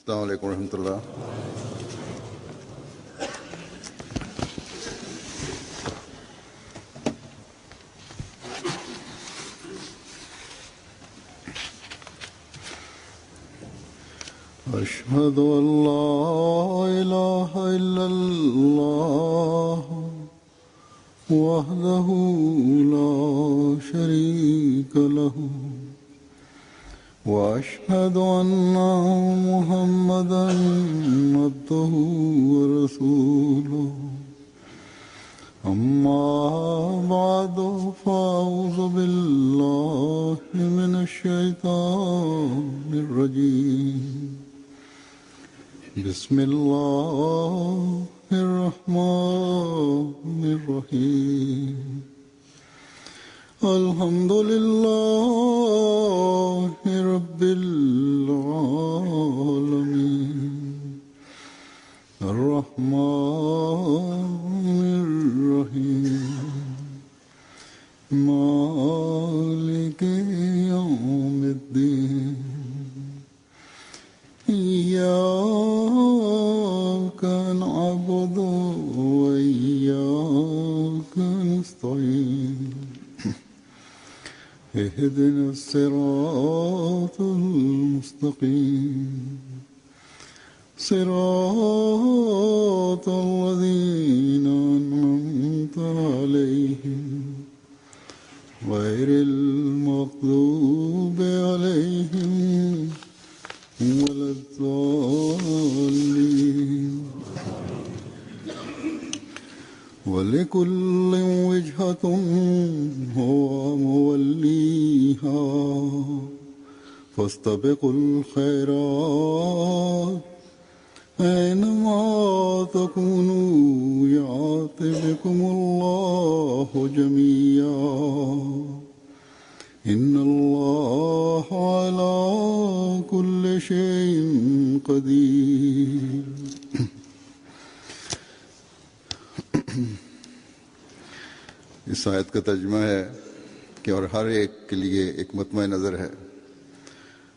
अस्सलाम वालेकुम रहमतुल्लाह। أشهد أن لا إله إلا الله وحده لا شريك له وأشهد أن محمدا عبده ورسوله أما بعد فأعوذ بالله من الشيطان الرجيم بسم الله الرحمن الرحيم الحمد لله رب العالمين الرحمن الرحيم مالك يوم الدين إياك نعبد وإياك نستعين اهدنا الصراط المستقيم صراط الذين أنعمت عليهم غير المغضوب عليهم ولا الضالين ولكل وجهة هو موليها فاستبقوا الخيرات أينما تكونوا يأت بكم الله جميعا إن الله على كل شيء قدير इस आयत का तर्जुमा है कि और हर एक के लिए एक मतमय नज़र है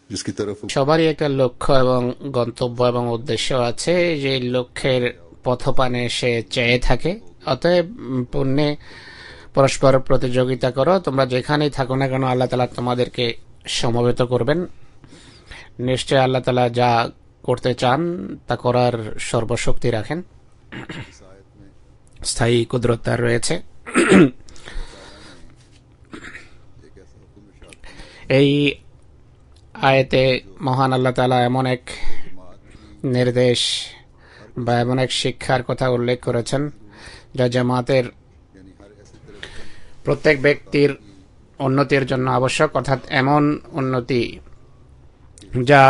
जिसकी तरफ সবারই একটা লক্ষ্য এবং গন্তব্য এবং উদ্দেশ্য আছে, যে লক্ষ্যের পথপানে সে চেয়ে থাকে। অতএব পুণ্যে পরস্পর প্রতিযোগিতা করো, তোমরা যেখানেই থাকো না কেন আল্লাহ তাআলা তোমাদেরকে সমবেত করবেন। নিশ্চয় আল্লাহ তাআলা যা করতে চান তা করার সর্বশক্তি রাখেন, স্থায়ী কুদরত তার রয়েছে। এই আয়াতে মহান আল্লাহ তাআলা এমন এক নির্দেশ বা এমন এক শিক্ষার কথা উল্লেখ করেছেন যা জামাতের প্রত্যেক ব্যক্তির উন্নতির জন্য আবশ্যক, অর্থাৎ এমন উন্নতি যা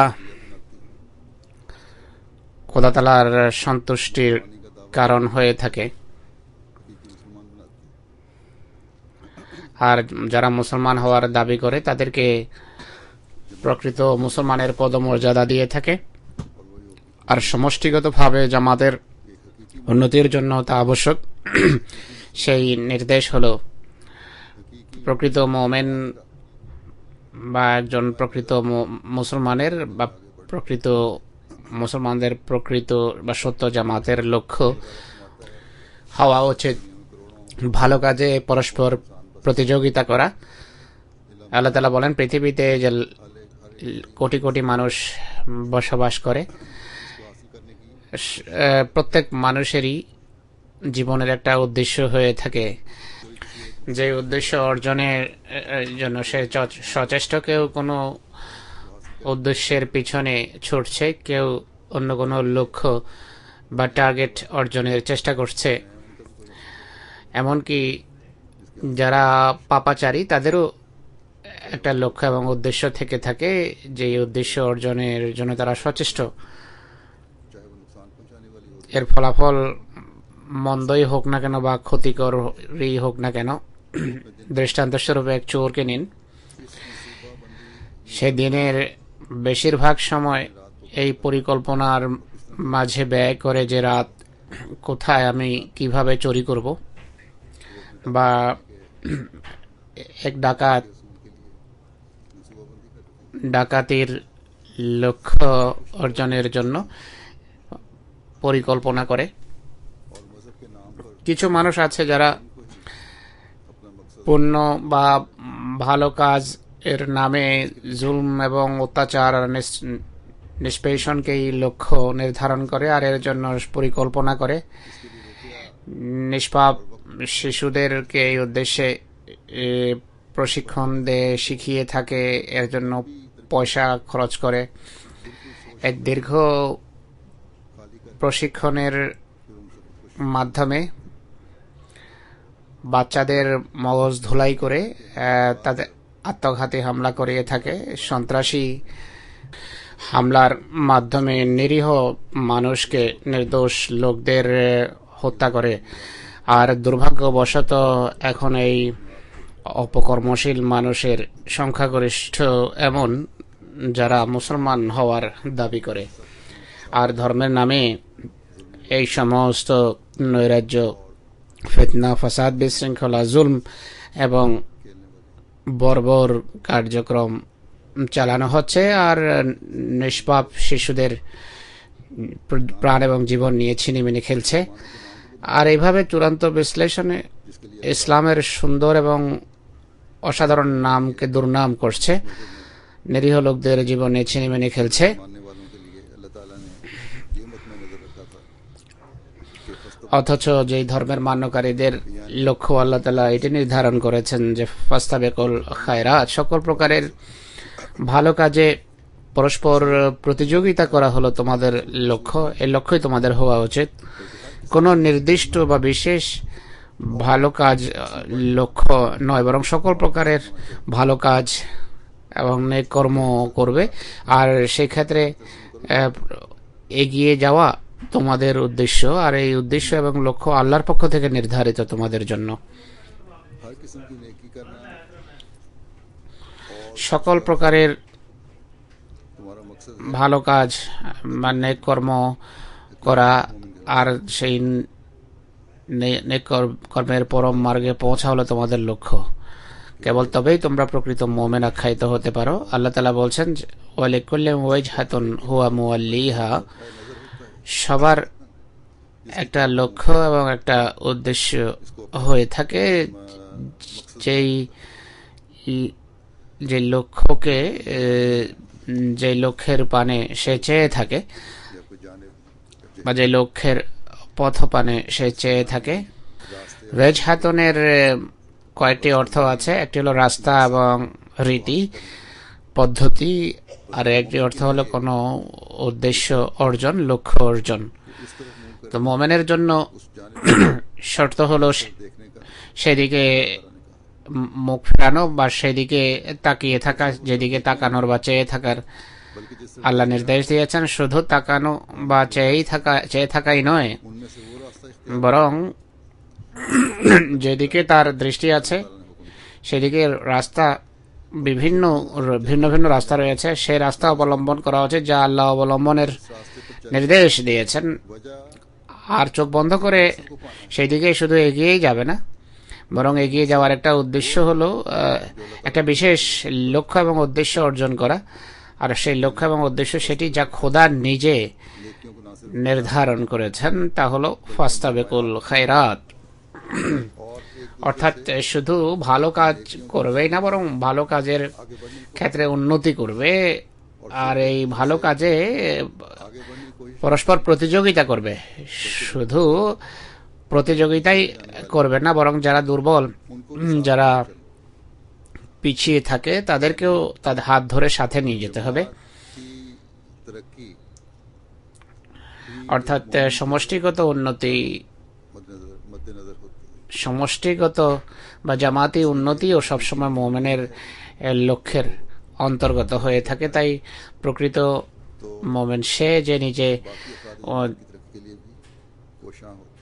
খোদা তাআলার সন্তুষ্টির কারণ হয়ে থাকে। আর যারা মুসলমান হওয়ার দাবি করে তাদেরকে প্রকৃত মুসলমানের পদমর্যাদা দিয়ে থাকে। আর সমষ্টিগতভাবে জামাতের উন্নতির জন্য তা আবশ্যক। সেই নির্দেশ হলো প্রকৃত মুমিন বা একজন প্রকৃত মুসলমানের বা প্রকৃত মুসলমানদের প্রকৃত বা সত্য জামাতের লক্ষ্য হওয়া উচিত ভালো কাজে পরস্পর প্রতিযোগিতা করা। আল্লাহ তাআলা বলেন, পৃথিবীতে যে কোটি কোটি মানুষ বসবাস করে, প্রত্যেক মানুষেরই জীবনের একটা উদ্দেশ্য হয়ে থাকে, যে উদ্দেশ্য অর্জনের জন্য সে সচেষ্ট। কেউ কোনো উদ্দেশ্যের পিছনে ছুটছে, কেউ অন্য কোনো লক্ষ্য বা টার্গেট অর্জনের চেষ্টা করছে। এমনকি যারা পাপাচারী তাদেরও একটা লক্ষ্য এবং উদ্দেশ্য থেকে থাকে, যে উদ্দেশ্য অর্জনের জন্য তারা সচেষ্ট। এর ফলাফল মন্দই হোক না কেন বা ক্ষতিকরই হোক না কেন। দৃষ্টান্তস্বরূপ এক চোরকে নিন, সে দিনের বেশিরভাগ সময় এই পরিকল্পনার মাঝে ব্যয় করে যে রাত কোথায় আমি কিভাবে চুরি করব, বা এক ডাকাতির লক্ষ্য অর্জনের জন্য পরিকল্পনা করে। और मजहब के नाम पर কিছু মানুষ আছে যারা अपना मकसद পুণ্য বা ভালো কাজ এর নামে জুলম এবং অত্যাচার আর নিষ্পেষণকেই লক্ষ্য নির্ধারণ করে আর এর জন্য পরিকল্পনা করে। নিষ্পাপ শিশুদেরকে এই উদ্দেশ্যে প্রশিক্ষণ দিয়ে শিখিয়ে থাকে, এর জন্য পয়সা খরচ করে। এক দীর্ঘ প্রশিক্ষণের মাধ্যমে বাচ্চাদের মগজ ধুলাই করে তাদের আত্মঘাতী হামলা করিয়ে থাকে। সন্ত্রাসী হামলার মাধ্যমে নিরীহ মানুষকে, নির্দোষ লোকদের হত্যা করে। আর দুর্ভাগ্যবশত এখন এই অপকর্মশীল মানুষের সংখ্যাগরিষ্ঠ এমন যারা মুসলমান হওয়ার দাবি করে, আর ধর্মের নামে এই সমস্ত নৈরাজ্য, ফিতনা, ফাসাদ, বিশৃঙ্খলা, জুলম এবং বর্বর কার্যক্রম চালানো হচ্ছে। আর নিষ্পাপ শিশুদের প্রাণ এবং জীবন নিয়ে ছিনিমিনি খেলছে। আর এইভাবে চূড়ান্ত বিশ্লেষণে ইসলামের সুন্দর এবং অসাধারণ নামকে দুর্নাম করছে, নিরীহ লোকদের জীবনে ছিনিমিনি খেলছে। मानने वालों के लिए अल्लाह ताला ने ये मतम नजर रखा था कि অথচ যেই ধর্মের মান্যকারীদের লক্ষ্য আল্লাহ তাআলা এটি নির্ধারণ করেছেন যে ফাস্তাবিকুল খায়রাত, সকল প্রকারের ভালো কাজে পরস্পর প্রতিযোগিতা করা হলো তোমাদের লক্ষ্য। এই লক্ষ্যই তোমাদের হওয়া উচিত। কোনো নির্দিষ্ট বা বিশেষ ভালো কাজ লক্ষ্য নয়, বরং সকল প্রকারের ভালো কাজ এবং নেক কর্ম করবে। আর সেই ক্ষেত্রে এগিয়ে যাওয়া তোমাদের উদ্দেশ্য, আর এই উদ্দেশ্য এবং লক্ষ্য আল্লাহর পক্ষ থেকে নির্ধারিত তোমাদের জন্য। हर किस्म की नेकी करना সকল প্রকারের तुम्हारा मकसद ভালো কাজ বা নেক কর্ম করা আর সেই নেক কর্মের পরম মার্গে পৌঁছা হলো তোমাদের লক্ষ্য। কেবল তবেই তোমরা প্রকৃত মুমিন আখ্যায়িত হতে পারো। আল্লাহ তাআলা বলছেন, ওয়ালিকুল্লি ওয়াজহাতুন হুয়া মুওয়াল্লিহা, সবার একটা লক্ষ্য এবং একটা উদ্দেশ্য হয়ে থাকে। যে লক্ষ্যকে, যে লক্ষ্যের পানে সে চেয়ে থাকে या कोई जाने বা যে লক্ষ্যের পথ পানে সে চেয়ে থাকে। ওয়াজহাতুনের কয়েকটি অর্থ আছে। একটি হলো রাস্তা এবং রীতি পদ্ধতি, আর একটি অর্থ হলো কোনো উদ্দেশ্য অর্জন, লক্ষ্য অর্জন। তো মোমেনের জন্য শর্ত হলো সেদিকে মুখ ফেরানো বা সেদিকে তাকিয়ে থাকা, যেদিকে তাকানোর বা চেয়ে থাকার बल्कि जिस আল্লাহ নির্দেশ দিয়েছেন। শুধু তাকানো বা চেয়ে থাকাই নয়, उनमें से वो रास्ता বরং যেদিকে তার দৃষ্টি আছে সেদিকে রাস্তা ভিন্ন ভিন্ন রাস্তা রয়েছে, সেই রাস্তা অবলম্বন করা উচিত যা আল্লাহ অবলম্বনের নির্দেশ দিয়েছেন। वजह আর চোখ বন্ধ করে সেই দিকে শুধু এগিয়েই যাবে না, বরং এগিয়ে যাওয়ার একটা উদ্দেশ্য হলো একটা বিশেষ লক্ষ্য এবং উদ্দেশ্য অর্জন করা। আর সেই লক্ষ্য এবং উদ্দেশ্য সেটি যা খোদা নিজে नेकियों को नासिर নির্ধারণ করেছেন, তা হলো ফাস্তাবিকুল খায়রাত। और एक অর্থাৎ শুধু ভালো কাজ করবেই না, বরং ভালো কাজের आगे बढ़ने ক্ষেত্রে উন্নতি করবে। আর এই ভালো কাজে आगे बढ़ने की कोशिश পরস্পর প্রতিযোগিতা করবে। শুধু প্রতিযোগিতাই করবে না, বরং যারা দুর্বল, যারা পিছিয়ে থাকে তাদেরকেও তাদের হাত ধরে সাথে নিয়ে যেতে হবে। की तरक्की অর্থাৎ সমষ্টিগত উন্নতি, मद्देनजर होती है। সমষ্টিগত বা জামাতি উন্নতিও সবসময় মোমেনের লক্ষ্যের অন্তর্গত হয়ে থাকে। তাই প্রকৃত মোমেন সে যে নিজে बाकी अफराद की तरक्की के लिए भी कोशां होती है।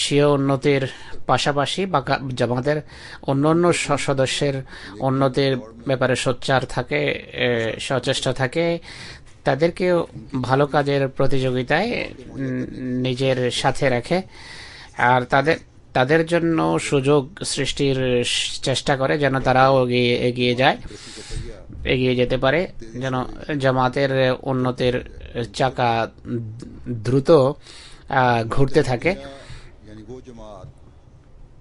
স্বীয় উন্নতির পাশাপাশি জামাতের অন্যান্য সদস্যের উন্নতির ব্যাপারে সোচ্চার থাকে, সচেষ্ট থাকে। তাদেরকেও ভালো কাজের প্রতিযোগিতায় নিজের সাথে রাখে আর তাদের জন্য সুযোগ সৃষ্টির চেষ্টা করে যেন তারাও এগিয়ে যায়। এগিয়ে যেতে পারে, যেন জামাতের উন্নতির চাকা দ্রুত ঘুরতে থাকে। यानी वो जमात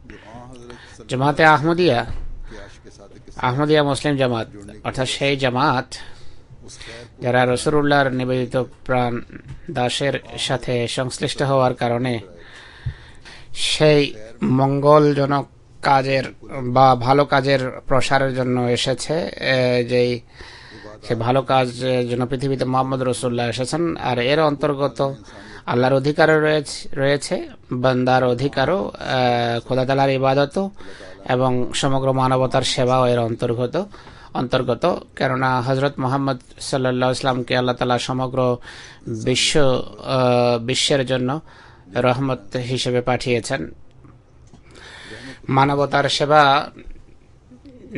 जो आ हजरत জামাতে আহমদিয়া, के आशिक सादिक के আহমদিয়া মুসলিম জামাত, অর্থাৎ সেই জামাত उस खैर যারা রসুলুল্লাহর নিবেদিত প্রাণ দাসের সাথে সংশ্লিষ্ট হওয়ার কারণে সেই মঙ্গলজনক কাজের বা ভালো কাজের প্রসারের জন্য এসেছে, যেই সে ভালো কাজ জন্য পৃথিবীতে মোহাম্মদ রসুল্লাহ এসেছেন। আর এর অন্তর্গত আল্লাহর অধিকারও রয়েছে, বান্দার অধিকারও, খোদা তাআলার ইবাদতও এবং সমগ্র মানবতার সেবাও এর অন্তর্গত। কেননা হজরত মোহাম্মদ সাল্লাল্লাহু আলাইহি ওয়াসাল্লামকে আল্লাহ তাআলা সমগ্র বিশ্বের জন্য রহমত হিসেবে পাঠিয়েছেন। মানবতার সেবা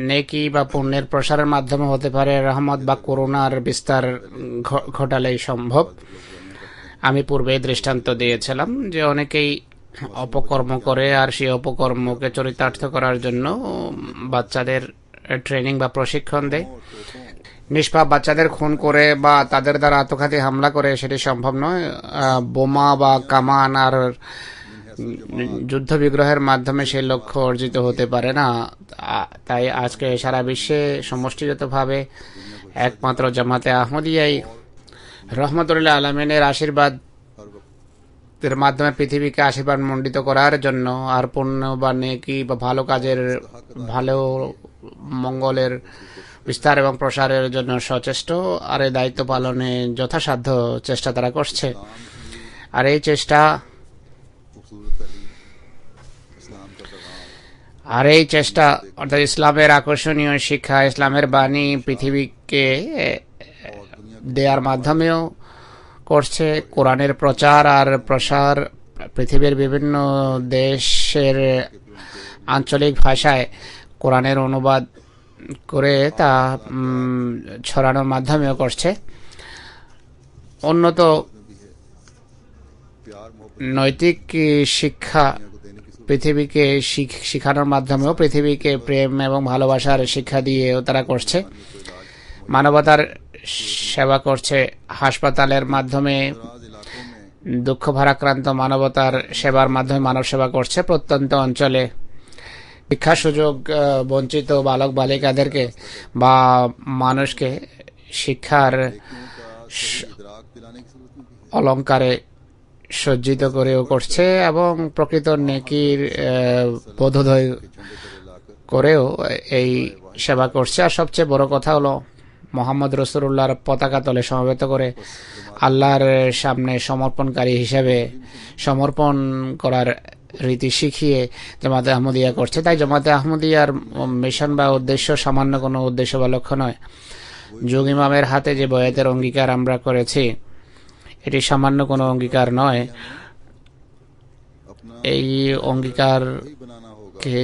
নেকি বা পুণ্যের প্রসারের মাধ্যমে হতে পারে, রহমত বা করুণার বিস্তার ঘটালেই সম্ভব। আমি পূর্বে দৃষ্টান্ত দিয়েছিলাম যে অনেকেই অপকর্ম করে, আর সেই অপকর্মকে চরিতার্থ করার জন্য বাচ্চাদের ট্রেনিং বা প্রশিক্ষণ দেয়। নিষ্পাপ বাচ্চাদের খুন করে বা তাদের দ্বারা আত্মঘাতী হামলা করে সেটি সম্ভব নয়। বোমা বা কামান আর যুদ্ধ বিগ্রহের মাধ্যমে সেই লক্ষ্য অর্জিত হতে পারে না। তাই আজকে সারা বিশ্বে সমষ্টিগতভাবে একমাত্র জামাতে আহমদিয়াই রহমতুল্লাহ আলামিনের আশীর্বাদের মাধ্যমে পৃথিবীকে আশীর্বাদ মণ্ডিত করার জন্য আর পুণ্য বা নেকি বা ভালো কাজের, ভালো মঙ্গলের বিস্তার এবং প্রসারের জন্য সচেষ্ট। আর এই দায়িত্ব পালনে যথাসাধ্য চেষ্টা তারা করছে। আর এই চেষ্টা অর্থাৎ ইসলামের আকর্ষণীয় শিক্ষা, ইসলামের বাণী পৃথিবীকে দেওয়ার মাধ্যমেও করছে। কোরআনের প্রচার আর প্রসার পৃথিবীর বিভিন্ন দেশের আঞ্চলিক ভাষায় কোরআনের অনুবাদ করে তা ছড়ানোর মাধ্যমেও করছে। উন্নত নৈতিক শিক্ষা পৃথিবীকে শিখানোর মাধ্যমেও পৃথিবীকে প্রেম এবং ভালোবাসার শিক্ষা দিয়েও তারা করছে। মানবতার সেবা করছে, হাসপাতালের মাধ্যমে দুঃখ ভারাক্রান্ত মানবতার সেবার মাধ্যমে মানব সেবা করছে। প্রত্যন্ত অঞ্চলে শিক্ষা সুযোগ বঞ্চিত বালক বালিকাদেরকে বা মানুষকে শিক্ষার অলঙ্কারে সজ্জিত করেও করছে এবং প্রকৃত নেকির বোধোদয় করেও এই সেবা করছে। আর সবচেয়ে বড় কথা হলো মোহাম্মদ রসুলুল্লাহর পতাকা তলে সমবেত করে আল্লাহর সামনে সমর্পণকারী হিসেবে সমর্পণ করার রীতি শিখিয়ে জামাতে আহমদিয়া করছে। তাই জামাতে আহমদিয়ার মিশন বা উদ্দেশ্য সামান্য কোনো উদ্দেশ্য বা লক্ষ্য নয়। যুগ ইমামের হাতে যে বয়াতের অঙ্গীকার আমরা করেছি, এটি সামান্য কোনো অঙ্গীকার নয়। এই অঙ্গীকারকে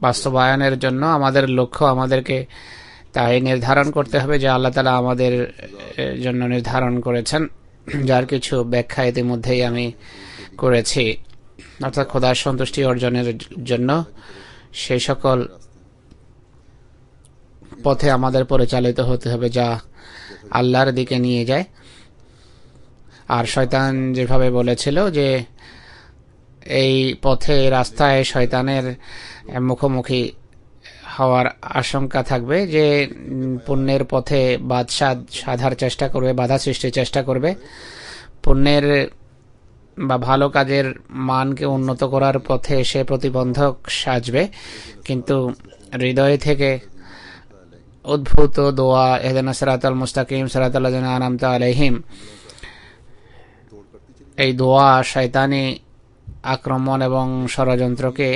বাস্তবায়নের জন্য আমাদের লক্ষ্য, আমাদেরকে তাই নির্ধারণ করতে হবে যে আল্লাহ তাআলা আমাদের জন্য নির্ধারণ করেছেন, যার কিছু ব্যাখ্যা ইতিমধ্যেই আমি করেছি। অর্থাৎ খোদার সন্তুষ্টি অর্জনের জন্য সেই সকল পথে আমাদের পরিচালিত হতে হবে যা আল্লাহর দিকে নিয়ে যায়। আর শয়তান যেভাবে বলেছিল যে এই পথে, রাস্তায় শয়তানের মুখোমুখি হওয়ার আশঙ্কা থাকবে, যে পুণ্যের পথে সাধার চেষ্টা করবে, বাধা সৃষ্টির চেষ্টা করবে, পুণ্যের বা ভালো কাজের মানকে উন্নত করার পথে সে প্রতিবন্ধক সাজবে। কিন্তু হৃদয় থেকে উদ্ভূত দোয়া, ইহদিনা সিরাতাল মুস্তাকিম সিরাতাল লাযিনা আনআমতা আলাইহিম, এই দোয়া শয়তানি আক্রমণ এবং ষড়যন্ত্রকে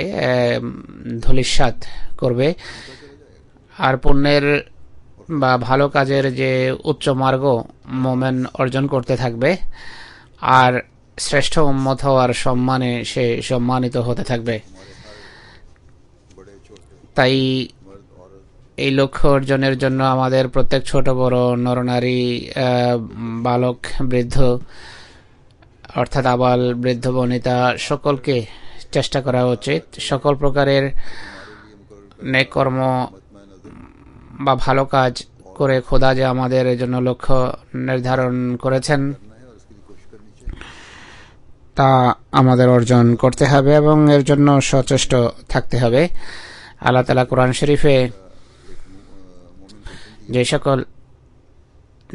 ধূলিসাৎ করবে। আর পুণ্যের বা ভালো কাজের যে উচ্চ মার্গ মোমেন অর্জন করতে থাকবে, আর শ্রেষ্ঠ উম্মত হওয়ার সম্মানে সে সম্মানিত হতে থাকবে। তাই এই লক্ষ্য অর্জনের জন্য আমাদের প্রত্যেক ছোট বড় নরনারী, বালক বৃদ্ধ, অর্থাৎ আবাল বৃদ্ধ বনিতা সকলকে চেষ্টা করা উচিত সকল প্রকারের নেক কর্ম বা ভালো কাজ করে খোদা যে আমাদের জন্য লক্ষ্য নির্ধারণ করেছেন তা আমাদের অর্জন করতে হবে এবং এর জন্য সচেষ্ট থাকতে হবে। আল্লাহ তাআলা কোরআন শরীফে যে সকল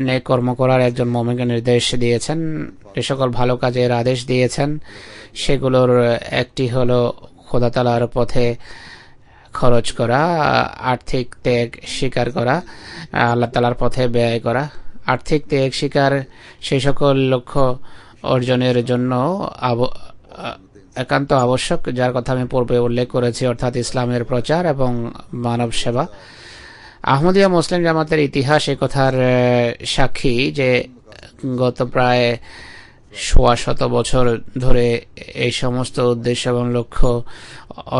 নেক কর্ম করার একজন মুমিনকে নির্দেশ দিয়েছেন, যে সকল ভালো কাজের আদেশ দিয়েছেন, সেগুলোর একটি হলো খোদা তাআলার পথে খরচ করা, আর্থিক ত্যাগ স্বীকার করা, আল্লাহ তাআলার পথে ব্যয় করা। আর্থিক ত্যাগ স্বীকার সেই সকল লক্ষ্য অর্জনের জন্য একান্ত আবশ্যক, যার কথা আমি পূর্বে উল্লেখ করেছি, অর্থাৎ ইসলামের প্রচার এবং মানব সেবা। আহমদিয়া মুসলিম জামাতের ইতিহাস এই কথার সাক্ষী যে গত প্রায় ১৬০ বছর ধরে এই সমস্ত উদ্দেশ্য এবং লক্ষ্য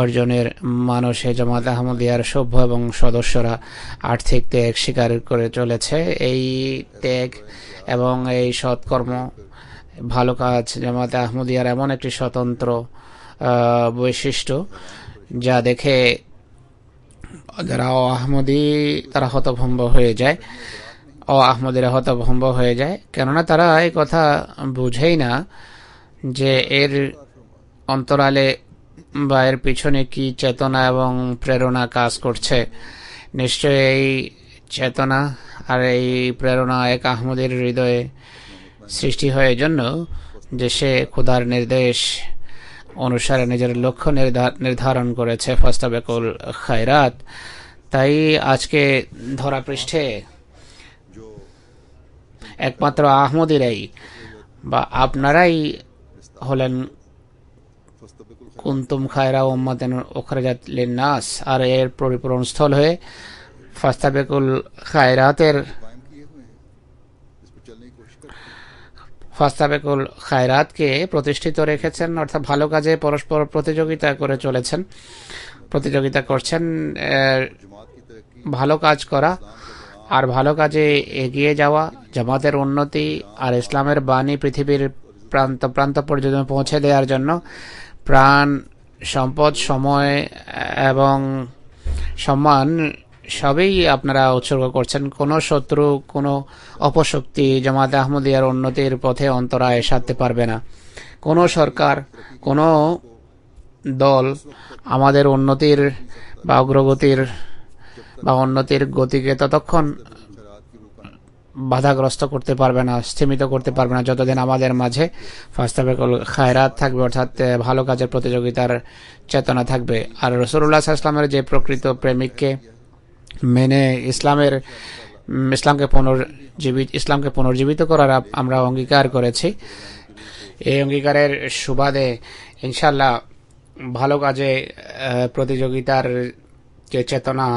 অর্জনের মানুষে জামাত আহমদিয়ার সভ্য এবং সদস্যরা আর্থিক ত্যাগ স্বীকার করে চলেছে। এই ত্যাগ এবং এই সৎকর্ম, ভালো কাজ জামাতে আহমদিয়ার এমন একটি স্বতন্ত্র বৈশিষ্ট্য যা দেখে যারা আহমদি তারা হতভম্ব হয়ে যায়, আহমদিরা হতভম্ব হয়ে যায়, কেননা তারা এই কথা বুঝেই না যে এর অন্তরালে বা এর পিছনে কি চেতনা এবং প্রেরণা কাজ করছে। নিশ্চয় এই চেতনা আর এই প্রেরণা এক আহমদির হৃদয়ে সৃষ্টি হয় জন্য যে সে খোদার নির্দেশ অনুসারে নিজের লক্ষ্য নির্ধারণ করেছে, ফাস্তাবিকুল খায়রাত। তাই আজকে ধরাপৃষ্ঠে একমাত্র আহমদিরাই বা আপনারাই হলেন কুনতুম খায়রা উম্মাতিন উখরিজাত লিন্নাস, আর এর পরিপূরণ স্থল হয়ে ফাস্তাবিকুল খায়রাতকে প্রতিষ্ঠিত রেখেছেন, অর্থাৎ ভালো কাজে পরস্পর প্রতিযোগিতা করছেন। ভালো কাজ করা আর ভালো কাজে এগিয়ে যাওয়া, জামাতের উন্নতি আর ইসলামের বাণী পৃথিবীর প্রান্ত প্রান্ত পর্যন্ত পৌঁছে দেওয়ার জন্য প্রাণ, সম্পদ, সময় এবং সম্মান সবই আপনারা উৎসর্গ করছেন। কোনো শত্রু, কোনো অপশক্তি জামাতে আহমদিয়ার উন্নতির পথে অন্তরায় সাধতে পারবে না। কোনো সরকার, কোনো দল আমাদের উন্নতির বা অগ্রগতির বা উন্নতির গতিকে ততক্ষণ বাধাগ্রস্ত করতে পারবে না, স্থিমিত করতে পারবে না, যতদিন আমাদের মাঝে ফাস্তাবিকুল খায়রাত থাকবে, অর্থাৎ ভালো কাজের প্রতিযোগিতার চেতনা থাকবে। আর রাসূলুল্লাহ সাল্লাল্লাহু আলাইহি ওয়াসাল্লামের যে প্রকৃত প্রেমিককে মেনে ইসলামকে পুনর্জীবিত করার আমরা অঙ্গীকার করেছি, এই অঙ্গীকারের সুবাদে ইনশাআল্লাহ ভালো কাজে প্রতিযোগিতার যে চেতনা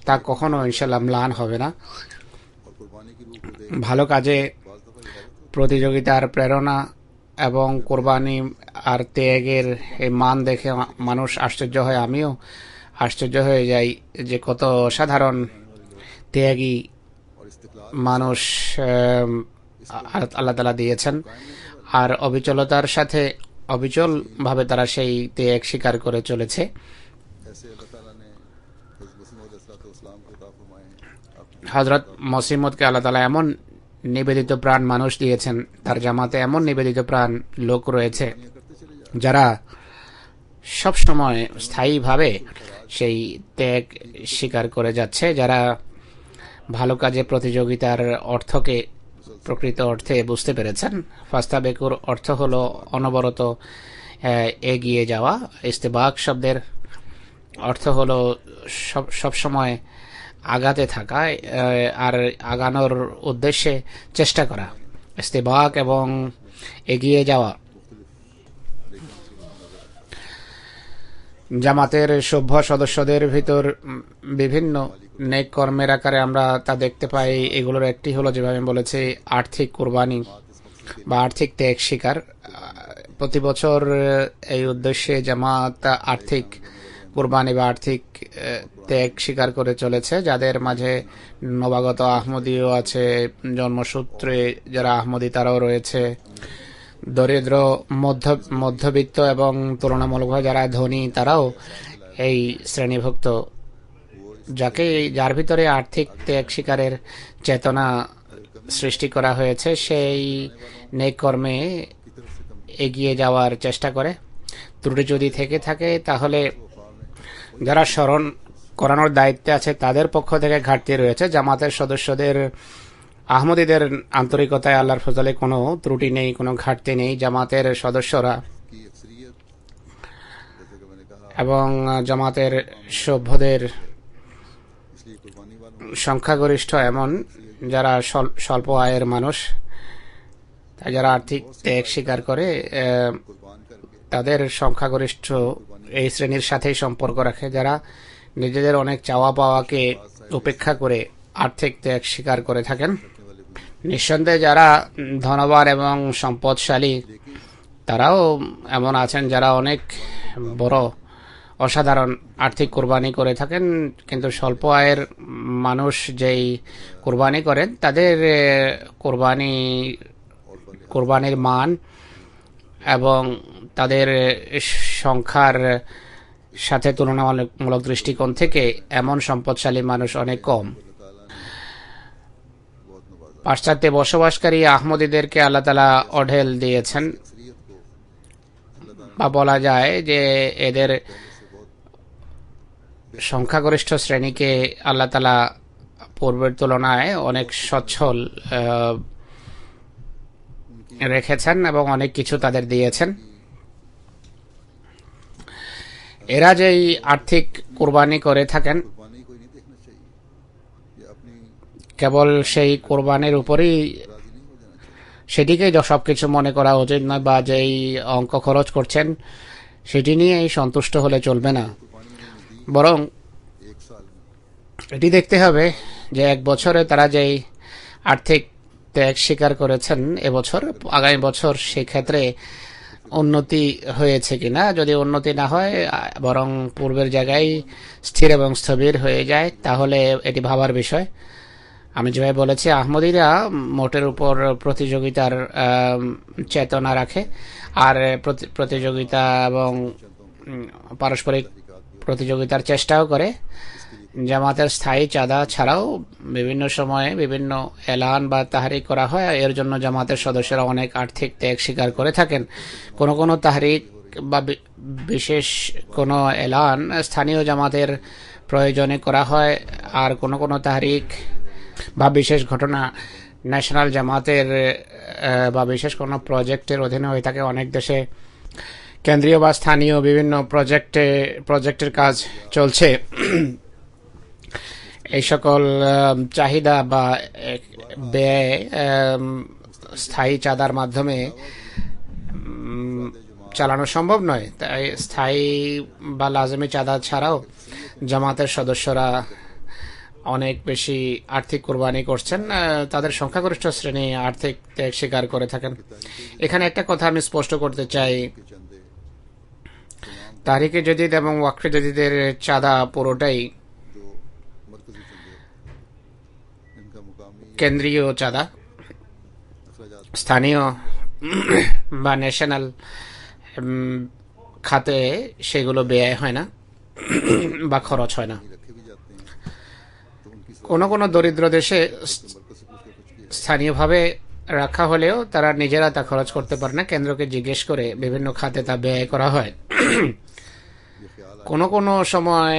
তা কখনো ইনশাআল্লাহ ম্লান হবে না। ভালো কাজে প্রতিযোগিতার প্রেরণা এবং কোরবানি আর ত্যাগের এই মান দেখে মানুষ আশ্চর্য হয়, আমিও আশ্চর্য হয়ে যাই যে কত সাধারণ ত্যাগী মানুষ আল্লাহ তাআলা দিয়েছেন, আর অবিচলতার সাথে অবিচলভাবে তারা সেই ত্যাগ স্বীকার করে চলেছে। হযরত মসিহ মাউদকে আল্লাহ তাআলা এমন নিবেদিত প্রাণ মানুষ দিয়েছেন, তার জামাতে এমন নিবেদিত প্রাণ লোক রয়েছে যারা সবসময় স্থায়ীভাবে সেই ত্যাগ স্বীকার করে যাচ্ছে, যারা ভালো কাজে প্রতিযোগিতার অর্থকে প্রকৃত অর্থে বুঝতে পেরেছেন। ফাস্তাবিকুর অর্থ হলো অনবরত এগিয়ে যাওয়া। ইস্তেবাক শব্দের অর্থ হলো সবসময় আগাতে থাকা আর আগানোর উদ্দেশ্যে চেষ্টা করা। ইস্তেবাক এবং এগিয়ে যাওয়া জামাতের সভ্য সদস্যদের ভিতর বিভিন্ন নেক কর্মের আকারে আমরা তা দেখতে পাই। এগুলোর একটি হলো, যেভাবে আমি বলেছি, আর্থিক কোরবানি বা আর্থিক ত্যাগ স্বীকার। প্রতি বছর এই উদ্দেশ্যে জামাত আর্থিক কোরবানি বা আর্থিক ত্যাগ স্বীকার করে চলেছে। যাদের মাঝে নবাগত আহমদিও আছে, জন্মসূত্রে যারা আহমদি তারাও রয়েছে, দরিদ্র, মধ্যবিত্ত এবং তুলনামূলকভাবে যারা ধনী তারাও এই শ্রেণীভুক্ত যার ভিতরে আর্থিক ত্যাগ স্বীকারের চেতনা সৃষ্টি করা হয়েছে, সেই নেক কর্মে এগিয়ে যাওয়ার চেষ্টা করে। ত্রুটি যদি থেকে থাকে তাহলে যারা স্মরণ করানোর দায়িত্বে আছে তাদের পক্ষ থেকে ঘাটতি রয়েছে। জামাতের সদস্যদের, আহমদীদের আন্তরিকতায় আল্লাহর ফজলে কোনো ত্রুটি নেই, কোনো ঘাটতি নেই। জামাতের সদস্যরা এবং জামাতের সভ্যদের সংখ্যাগরিষ্ঠ এমন যারা স্বল্প আয়ের মানুষ, যারা আর্থিক ত্যাগ স্বীকার করে, তাদের সংখ্যাগরিষ্ঠ এই শ্রেণীর সাথেই সম্পর্ক রাখে, যারা নিজেদের অনেক চাওয়া পাওয়াকে উপেক্ষা করে আর্থিক ত্যাগ স্বীকার করে থাকেন। নিঃসন্দেহে যারা ধনবান এবং সম্পদশালী তারাও এমন আছেন যারা অনেক বড় অসাধারণ আর্থিক কোরবানি করে থাকেন, কিন্তু স্বল্প আয়ের মানুষ যেই কোরবানি করেন তাদের কোরবানির মান এবং তাদের সংখ্যার সাথে তুলনামূলক দৃষ্টিকোণ থেকে এমন সম্পদশালী মানুষ অনেক কম। পাশ্চাত্যে বসবাসকারী আহমদীদেরকে আল্লাহ তাআলা অঢেল দিয়েছেন, বা বলা যায় যে এদের সংখ্যাগরিষ্ঠ শ্রেণীকে আল্লাহ তাআলা পূর্বের তুলনায় অনেক সচ্ছল রেখেছেন এবং অনেক কিছু তাদের দিয়েছেন। এরা যেই আর্থিক কোরবানি করে থাকেন, কেবল সেই কোরবানির উপরেই সেটিকেই সবকিছু মনে করা উচিত নয়, বা যেই অঙ্ক খরচ করছেন সেটি নিয়েই সন্তুষ্ট হলে চলবে না, বরং এটি দেখতে হবে যে এক বছরে তারা যেই আর্থিক ত্যাগ স্বীকার করেছেন এবছর, আগামী বছর সেক্ষেত্রে উন্নতি হয়েছে কিনা। যদি উন্নতি না হয়, বরং পূর্বের জায়গায় স্থির এবং স্থবির হয়ে যায়, তাহলে এটি ভাবার বিষয়। আমি যেভাবে বলেছি, আহমদীরা মোটের উপর প্রতিযোগিতার চেতনা রাখে, আর প্রতিযোগিতা এবং পারস্পরিক প্রতিযোগিতার চেষ্টাও করে। জামাতের স্থায়ী চাঁদা ছাড়াও বিভিন্ন সময়ে বিভিন্ন এলান বা তাহরিক করা হয়, এর জন্য জামাতের সদস্যরা অনেক আর্থিক ত্যাগ স্বীকার করে থাকেন। কোনো কোনো তাহরিক বা বিশেষ কোনো এলান স্থানীয় জামাতের প্রয়োজনে করা হয়, আর কোনো কোনো তাহরিক বা বিশেষ ঘটনা ন্যাশনাল জামাতের বা বিশেষ কোনো প্রজেক্টের অধীনে হয়ে থাকে। অনেক দেশে কেন্দ্রীয় বা স্থানীয় বিভিন্ন প্রজেক্টের কাজ চলছে। এই সকল চাহিদা বা ব্যয় স্থায়ী চাঁদার মাধ্যমে চালানো সম্ভব নয়। তাই স্থায়ী বা লাজমি চাঁদা ছাড়াও জামাতের সদস্যরা অনেক বেশি আর্থিক কোরবানি করছেন, তাদের সংখ্যাগরিষ্ঠ শ্রেণী আর্থিক ত্যাগ স্বীকার করে থাকেন। এখানে একটা কথা আমি স্পষ্ট করতে চাই, তাহরিকে জদিদ এবং ওয়াকফে জদিদের চাঁদা পুরোটাই কেন্দ্রীয় চাঁদা, স্থানীয় বা ন্যাশনাল খাতে সেগুলো ব্যয় হয় না বা খরচ হয় না। কোনো কোনো দরিদ্র দেশে স্থানীয়ভাবে রাখা হলেও তারা নিজেরা তা খরচ করতে পারে না, কেন্দ্রকে জিজ্ঞেস করে বিভিন্ন খাতে তা ব্যয় করা হয়। কোনো কোনো সময়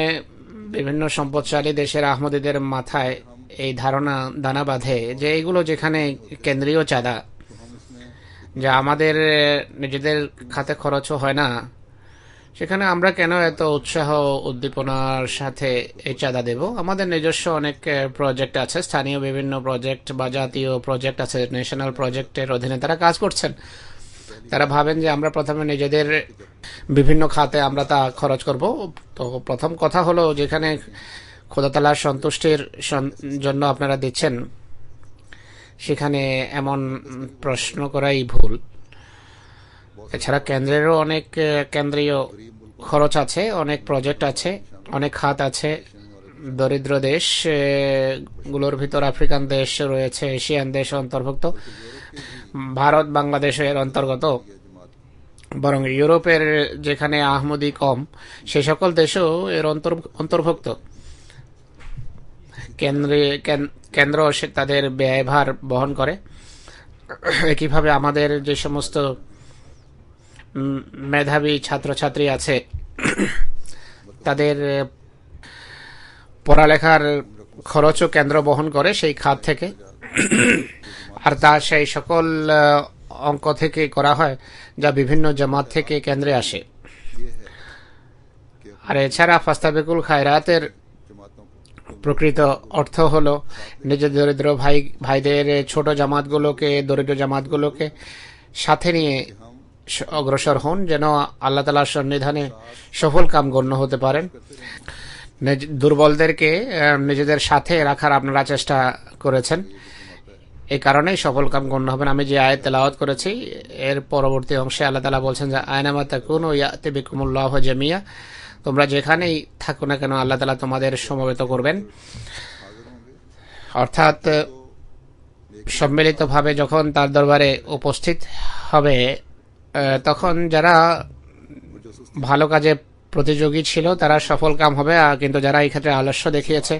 বিভিন্ন সম্পদশালী দেশের আহমদীদের মাথায় এই ধারণা দানা বাঁধে যে এগুলো যেখানে কেন্দ্রীয় চাঁদা, যা আমাদের নিজেদের খাতে খরচও হয় না, সেখানে আমরা কেন এত উৎসাহ উদ্দীপনার সাথে এই চাঁদা দেব। আমাদের নিজস্ব অনেক প্রজেক্ট আছে, স্থানীয় বিভিন্ন প্রজেক্ট বা জাতীয় প্রজেক্ট আছে, ন্যাশনাল প্রজেক্টের অধীনে তারা কাজ করছেন। তারা ভাবেন যে আমরা প্রথমে নিজেদের বিভিন্ন খাতে আমরা তা খরচ করব। তো প্রথম কথা হলো, যেখানে খোদা তাআলার সন্তুষ্টির জন্য আপনারা দিচ্ছেন, সেখানে এমন প্রশ্ন করাই ভুল। এছাড়া কেন্দ্রেরও অনেক কেন্দ্রীয় খরচ আছে, অনেক প্রজেক্ট আছে, অনেক খাত আছে। দরিদ্র দেশ গুলোর ভিতর আফ্রিকান দেশ রয়েছে, এশিয়ান দেশ অন্তর্ভুক্ত, ভারত বাংলাদেশের অন্তর্গত, বরং ইউরোপের যেখানে আহমদী কম সে সকল দেশও এর অন্তর্ভুক্ত। কেন্দ্র তাদের ব্যয়ভার বহন করে। একইভাবে আমাদের যে সমস্ত মেধাবী ছাত্রছাত্রী আছে তাদের পড়ালেখার খরচও কেন্দ্র বহন করে সেই খাত থেকে, আর তা সেই সকল অঙ্ক থেকে করা হয় যা বিভিন্ন জামাত থেকে কেন্দ্রে আসে। আর এছাড়া ফাস্তাবিকুল খায়রাতের প্রকৃত অর্থ হলো নিজের দরিদ্র ভাইদের ছোট জামাতগুলোকে, দরিদ্র জামাতগুলোকে সাথে নিয়ে অগ্রসর হন, যেন আল্লাহ তাআলার সন্নিধানে সফল কাম গণ্য হতে পারেন। দুর্বলদেরকে নিজেদের সাথে রাখার আপনারা চেষ্টা করেছেন, এই কারণেই সফল কাম গণ্য হবেন। আমি যে আয়াত তেলাওয়াত করেছি এর পরবর্তী অংশে আল্লাহ তাআলা বলছেন যে আয়নামা তাকুনু ইয়াতি বিকুমুল্লাহু জামিয়া, তোমরা যেখানেই থাকো না কেন আল্লাহ তাআলা তোমাদের সমবেত করবেন। অর্থাৎ সম্মিলিতভাবে যখন তার দরবারে উপস্থিত হবে তখন যারা ভালো কাজে প্রতিযোগী ছিল তারা সফল কাম হবে, কিন্তু যারা এই ক্ষেত্রে আলস্য দেখিয়েছে,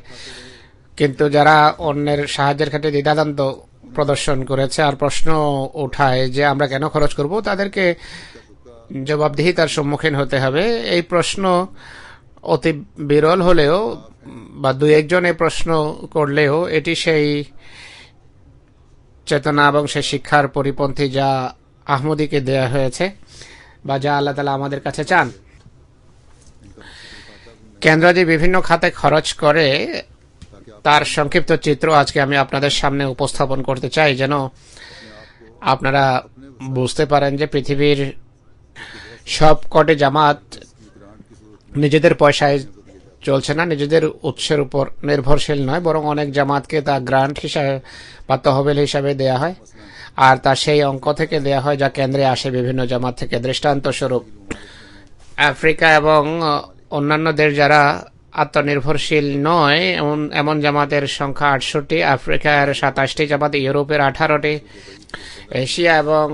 কিন্তু যারা অন্যের সাহায্যের ক্ষেত্রে দ্বিধাদ্বন্দ্ব প্রদর্শন করেছে আর প্রশ্ন উঠায় যে আমরা কেন খরচ করব, তাদেরকে জবাবদিহিতার সম্মুখীন হতে হবে। এই প্রশ্ন অতি বিরল হলেও বা দুই একজন এই প্রশ্ন করলেও এটি সেই চেতনা এবং সেই শিক্ষার পরিপন্থী যা আহমদীকে দেয়া হয়েছে বা যা আল্লাহ তাআলা আমাদের কাছে চান। কেন্দ্র যে বিভিন্ন খাতে খরচ করে তার সংক্ষিপ্ত চিত্র আজকে আমি আপনাদের সামনে উপস্থাপন করতে চাই, যেন আপনারা বুঝতে পারেন যে পৃথিবীর সব কটি জামাত নিজেদের পয়সায় চলছে না, নিজেদের উৎসের উপর নির্ভরশীল নয়, বরং অনেক জামাতকে তা গ্রান্ট হিসাবে বা তহবিল হিসাবে দেয়া হয়, আর তা সেই অঙ্ক থেকে দেয়া হয় যা কেন্দ্রে আসে বিভিন্ন জামাত থেকে। দৃষ্টান্ত স্বরূপ আফ্রিকা এবং অন্যান্য দেশ যারা আত্মনির্ভরশীল নয় এমন জামাতের সংখ্যা 68, আফ্রিকার 27টি জামাত, ইউরোপের 18টি, এশিয়া এবং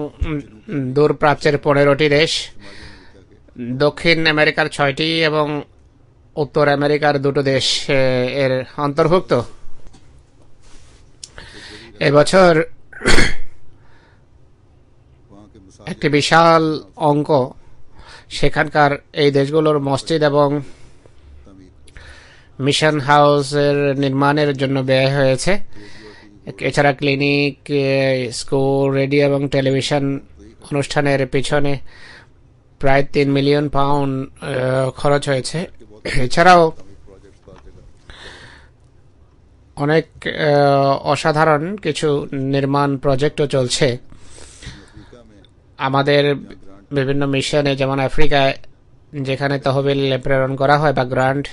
দূর প্রাচ্যের 15টি দেশ, দক্ষিণ আমেরিকার 6টি এবং উত্তর আমেরিকার 2টো দেশ এর অন্তর্ভুক্ত। এবছর একটি বিশাল অঙ্ক সেখানকার এই দেশগুলোর মসজিদ এবং মিশন হাউসের নির্মাণের জন্য ব্যয় হয়েছে। এছাড়া ক্লিনিক, স্কুল, রেডিও এবং টেলিভিশন অনুষ্ঠানের পিছনে প্রায় 3 মিলিয়ন পাউন্ড খরচ হয়েছে। এছাড়াও অনেক অসাধারণ কিছু নির্মাণ প্রজেক্টও চলছে আমাদের বিভিন্ন মিশনে, যেমন আফ্রিকায় যেখানে তহবিল প্রেরণ করা হয় বা গ্রান্ট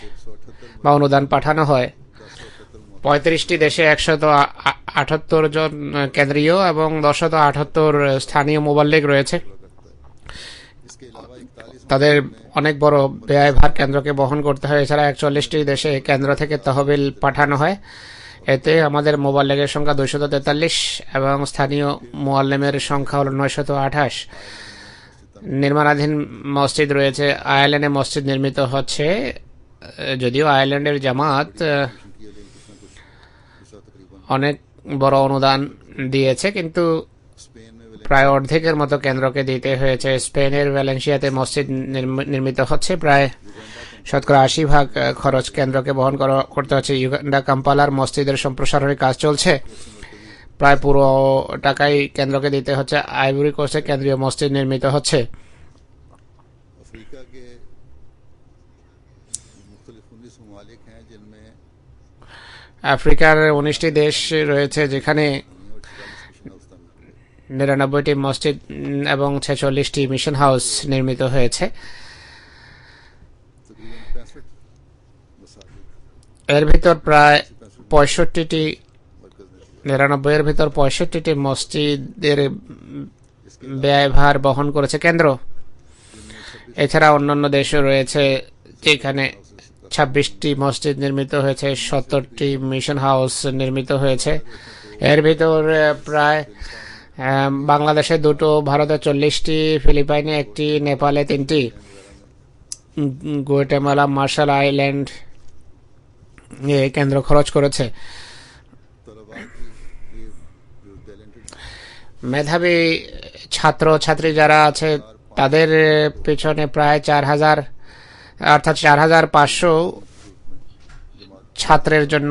বা অনুদান পাঠানো হয়। 35টি দেশে 178 জন কেন্দ্রীয় এবং 178 স্থানীয় মুবাল্লিগ রয়েছে। তাদের অনেক বড় ব্যয়ভার কেন্দ্রকে বহন করতে হয়। এছাড়া 41টি দেশে কেন্দ্র থেকে তহবিল পাঠানো হয়। এতে আমাদের মুবাল্লিগের সংখ্যা 243 এবং স্থানীয় মুআল্লিমের সংখ্যা হল 928। নির্মাণাধীন মসজিদ রয়েছে। আয়ারল্যান্ডে মসজিদ নির্মিত হচ্ছে, যদিও আয়ারল্যান্ডের জামাত অনেক বড় অনুদান দিয়েছে, কিন্তু প্রায় অর্ধেকের মতো কেন্দ্রকে দিতে হয়েছে। স্পেনের ভ্যালেন্সিয়াতে মসজিদ নির্মিত হচ্ছে, প্রায় 80% খরচ কেন্দ্রকে বহন করতে হচ্ছে। ইউগান্ডা কাম্পালার মসজিদের সম্প্রসারণের কাজ চলছে, প্রায় পুরো টাকাই কেন্দ্রকে দিতে হচ্ছে। আইভরি কোস্টে কেন্দ্রীয় মসজিদ নির্মিত হচ্ছে। আফ্রিকার 19টি দেশ রয়েছে যেখানে 99টি মসজিদ এবং 46টি মিশন হাউস নির্মিত হয়েছে। এর ভিতর প্রায় 99-এর ভিতর 65টি মসজিদের ব্যয়ভার বহন করেছে কেন্দ্র। এছাড়া অন্যান্য দেশও রয়েছে যেখানে 26টি মসজিদ নির্মিত হয়েছে, 70টি মিশন হাউস নির্মিত হয়েছে। এর ভিতর প্রায় বাংলাদেশে 2টো, ভারতে 40টি, ফিলিপাইনে 1টি, নেপালে 3টি, গুয়াটেমালা, মার্শাল আইল্যান্ড কেন্দ্র খরচ করেছে। মেধাবী ছাত্র ছাত্রী যারা আছে তাদের পেছনে প্রায় 4,000 অর্থাৎ 4,500 ছাত্রের জন্য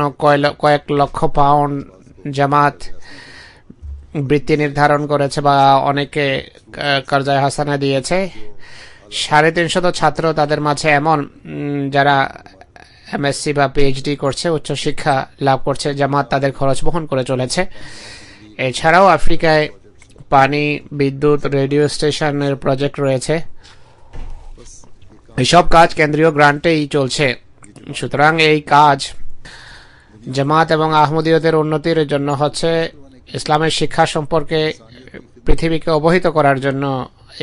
কয়েক লক্ষ পাউন্ড জামাত বৃত্তি নির্ধারণ করেছে বা অনেকে কর্জায় হাসানা দিয়েছে। 350 ছাত্র তাদের মাঝে এমন যারা এমএসসি বা পিএইচডি করছে, উচ্চশিক্ষা লাভ করছে, জামাত তাদের খরচ বহন করে চলেছে। এছাড়াও আফ্রিকায় পানি, বিদ্যুৎ, রেডিও স্টেশনের প্রজেক্ট রয়েছে। এইসব কাজ কেন্দ্রীয় গ্রান্টেই চলছে। সুতরাং এই কাজ জামাত এবং আহমদীয়তের উন্নতির জন্য হচ্ছে, ইসলামের শিক্ষা সম্পর্কে পৃথিবীকে অবহিত করার জন্য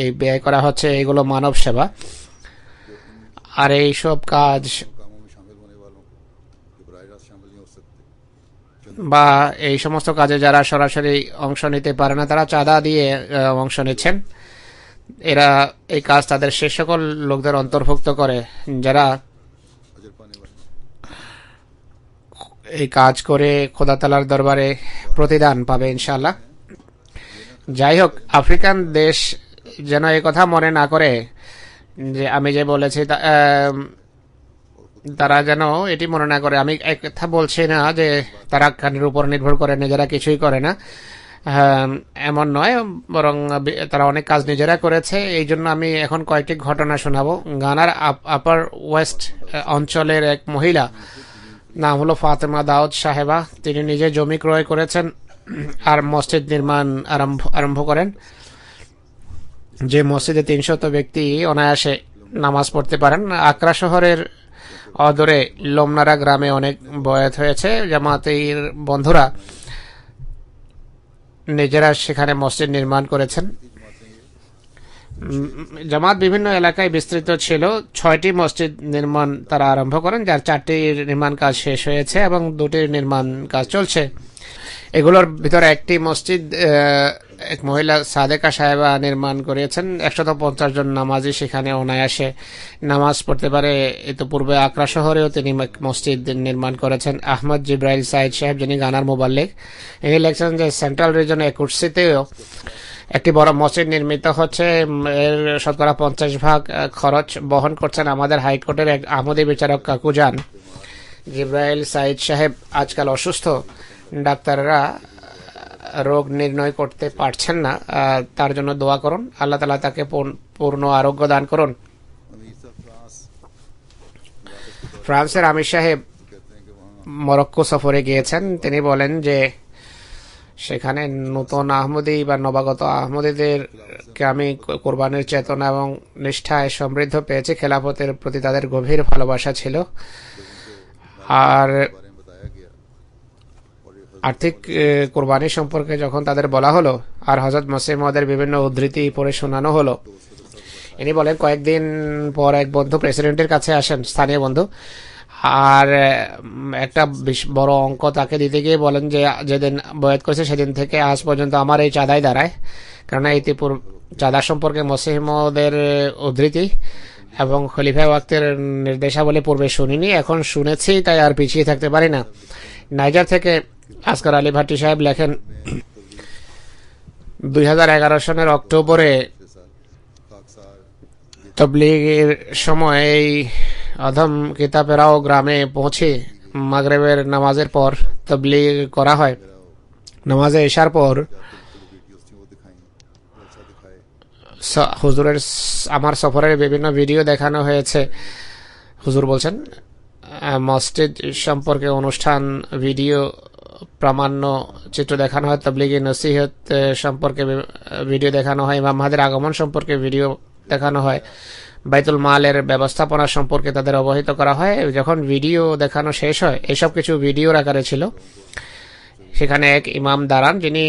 এই ব্যয় করা হচ্ছে। এগুলো মানব সেবা। আর এই সব কাজ বা এই সমস্ত কাজে যারা সরাসরি অংশ নিতে পারে না তারা চাঁদা দিয়ে অংশ নিচ্ছেন। এরা এই কাজ তাদের সে সকল লোকদের অন্তর্ভুক্ত করে যারা এই কাজ করে খোদা তাআলার দরবারে প্রতিদান পাবে ইনশাআল্লাহ। যাই হোক, আফ্রিকান দেশ যেন এই কথা মনে না করে যে আমি যে বলেছি, তারা যেন এটি মনে না করে আমি এক কথা বলছি না যে তারা কানের উপর নির্ভর করে, নিজেরা কিছুই করে না, এমন নয়, বরং তারা অনেক কাজ নিজেরা করেছে। এই জন্য আমি এখন কয়েকটি ঘটনা শোনাবো। গানার আপার ওয়েস্ট অঞ্চলের এক মহিলা, নাম হলো ফাতেমা দাউদ সাহেবা। তিনি নিজে জমি ক্রয় করেছেন আর মসজিদ নির্মাণ আরম্ভ করেন, যে মসজিদে 300 ব্যক্তি অনায়াসে নামাজ পড়তে পারেন। আকরা শহরের অদূরে লোমনারা গ্রামে অনেক বয়াত হয়েছে। জামাতের বন্ধুরা নিজেরা সেখানে মসজিদ নির্মাণ করেছেন। জামাত বিভিন্ন এলাকায় বিস্তৃত ছিল। 6টি মসজিদ নির্মাণ তারা আরম্ভ করেন, যার 4টির নির্মাণ কাজ শেষ হয়েছে এবং 2টির নির্মাণ কাজ চলছে। এগুলোর ভিতরে একটি মসজিদ এক মহিলা সাদেকা সাহেবা নির্মাণ করেছেন। 150 জন নামাজি সেখানে অনায়াসে নামাজ পড়তে পারে। ইতিপূর্বে আকরা শহরেও তিনি মসজিদ নির্মাণ করেছেন। আহমদ জিব্রাইল সাইদ সাহেব, যিনি গানার মোবাল্লিগ, ইনি লিখছেন যে সেন্ট্রাল রিজনে কুর্সিতেও একটি বড় মসজিদ নির্মিত হচ্ছে। এর শতকরা 50% খরচ বহন করছেন আমাদের হাইকোর্টের এক আহমদী বিচারক কাকুজান। জিব্রাইল সাইদ সাহেব আজকাল অসুস্থ, ডাক্তাররা রোগ নির্ণয় করতে পারছেন না, তার জন্য দোয়া করুন। আল্লাহ তাআলা তাকে পূর্ণ আরোগ্য দান করুন। ফ্রান্সের আমির সাহেব মরক্কো সফরে গিয়েছেন। তিনি বলেন যে সেখানে নতুন আহমদী বা নবাগত আহমদীদেরকে আমি কোরবানির চেতনা এবং নিষ্ঠায় সমৃদ্ধ পেয়েছি। খেলাফতের প্রতি তাদের গভীর ভালোবাসা ছিল। আর আর্থিক কোরবানি সম্পর্কে যখন তাদের বলা হলো আর হযরত মসিহ মাউদের বিভিন্ন উদ্ধৃতি পড়ে শোনানো হলো, ইনি বলেন কয়েকদিন পর এক বন্ধু প্রেসিডেন্টের কাছে আসেন, স্থানীয় বন্ধু, আর একটা বড় অঙ্ক তাকে দিতে গিয়ে বলেন যে যেদিন বয়াত করেছে সেদিন থেকে আজ পর্যন্ত আমার এই চাঁদাই দাঁড়ায়, কারণ ইতিপূর্বে চাঁদা সম্পর্কে মসিহ মাউদের উদ্ধৃতি এবং খলিফা ওয়াক্তের নির্দেশাবলী পূর্বে শুনিনি, এখন শুনেছি, তাই আর পিছিয়ে থাকতে পারি না। নাইজার থেকে আসগর আলী ভাটি সাহেব লেখেন, 2011 সনের অক্টোবরে তবলিগের সময় এই অধম কিতাবেরাও গ্রামে পৌঁছে মাগরিবের নামাজের পর তবলিগ করা হয়। নামাজে এশার পর হুজুরের আমার সফরের বিভিন্ন ভিডিও দেখানো হয়েছে। হুজুর বলছেন মসজিদ সম্পর্কে অনুষ্ঠান, ভিডিও, প্রামাণ্য চিত্র দেখানো হয়, তবলিগি নসিহত সম্পর্কে ভিডিও দেখানো হয়, ইমাম মাহদির আগমন সম্পর্কে ভিডিও দেখানো হয়, বাইতুল মালের ব্যবস্থাপনা সম্পর্কে তাদের অবহিত করা হয়। যখন ভিডিও দেখানো শেষ হয়, এসব কিছু ভিডিওর আকারে ছিল। সেখানে এক ইমাম দাঁড়ান, যিনি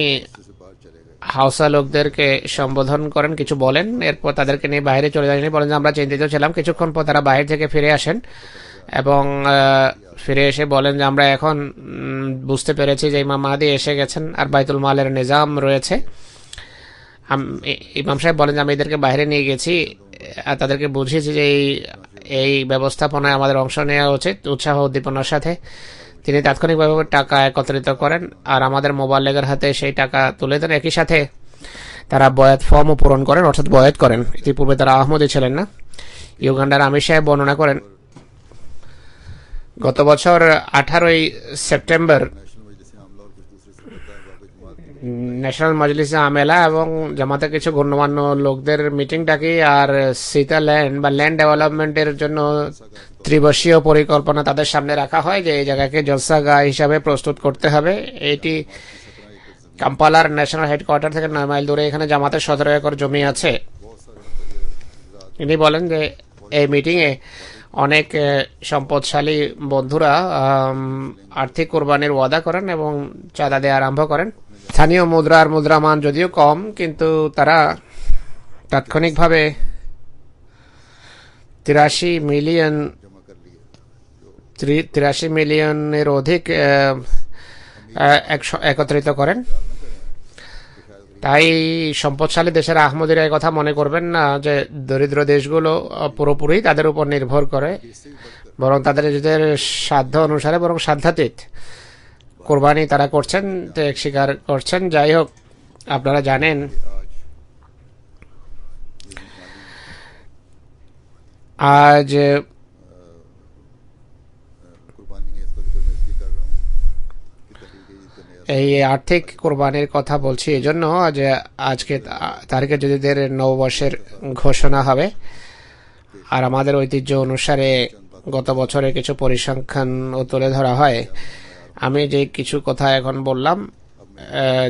হাউসা লোকদেরকে সম্বোধন করেন, কিছু বলেন, এরপর তাদেরকে নিয়ে বাইরে চলে যান। বলেন যে আমরা চিন্তিত ছিলাম। কিছুক্ষণ পর তারা বাইরে থেকে ফিরে আসেন এবং ফিরে এসে বলেন যে আমরা এখন বুঝতে পেরেছি যে ইমাম মাহদি এসে গেছেন আর বাইতুল মালের নিজাম রয়েছে। ইমাম সাহেব বলেন যে আমি এদেরকে বাইরে নিয়ে গেছি আর তাদেরকে বুঝিয়েছি যে এই ব্যবস্থাপনায় আমাদের অংশ নেওয়া উচিত উৎসাহ উদ্দীপনার সাথে। তিনি তাৎক্ষণিকভাবে টাকা একত্রিত করেন আর আমাদের মোবাইল লেগের হাতে সেই টাকা তুলে দেন। একই সাথে তারা বয়াত ফর্মও পূরণ করেন, অর্থাৎ বয়াত করেন। ইতিপূর্বে তারা আহমদী ছিলেন না। ইউগান্ডার আমির সাহেব বর্ণনা করেন, গত বছর 18ই সেপ্টেম্বর ন্যাশনাল মজলিসে আমেলা এবং জামাতের কিছু গণ্যমান্য লোকদের মিটিং ডাকি আর সীতা ল্যান্ড বা ল্যান্ড ডেভেলপমেন্টের জন্য ত্রিবর্ষীয় পরিকল্পনা তাদের সামনে রাখা হয় যে এই জায়গাকে জলসাগাহ হিসাবে প্রস্তুত করতে হবে। এটি কাম্পালার ন্যাশনাল হেডকোয়ার্টার থেকে 9 মাইল দূরে এখানে জামাতের 17 একর জমি আছে। তিনি বলেন যে এই মিটিংয়ে অনেক সম্পদশালী বন্ধুরা আর্থিক কোরবানির ওয়াদা করেন এবং চাঁদা দেওয়া আরম্ভ করেন। স্থানীয় মুদ্রার মুদ্রামান যদিও কম, কিন্তু তারা তাৎক্ষণিকভাবে 83 মিলিয়নের অধিক একত্রিত করেন। তাই সম্পদশালী দেশের আহমদীরা এই কথা মনে করবেন না যে দরিদ্র দেশগুলো পুরোপুরি তাদের উপর নির্ভর করে, বরং তাদের নিজেদের সাধ্য অনুসারে বরং সাধ্যাতীত কোরবানি তারা করছেন, ত্যাগ স্বীকার করছেন। যাই হোক, আপনারা জানেন আজ এই আর্থিক কোরবানির কথা বলছি এই জন্য যে আজকে তারিখে যদিদের নববর্ষের ঘোষণা হবে আর আমাদের ঐতিহ্য অনুসারে গত বছরের কিছু পরিসংখ্যান তুলে ধরা হয়। আমি যে কিছু কথা এখন বললাম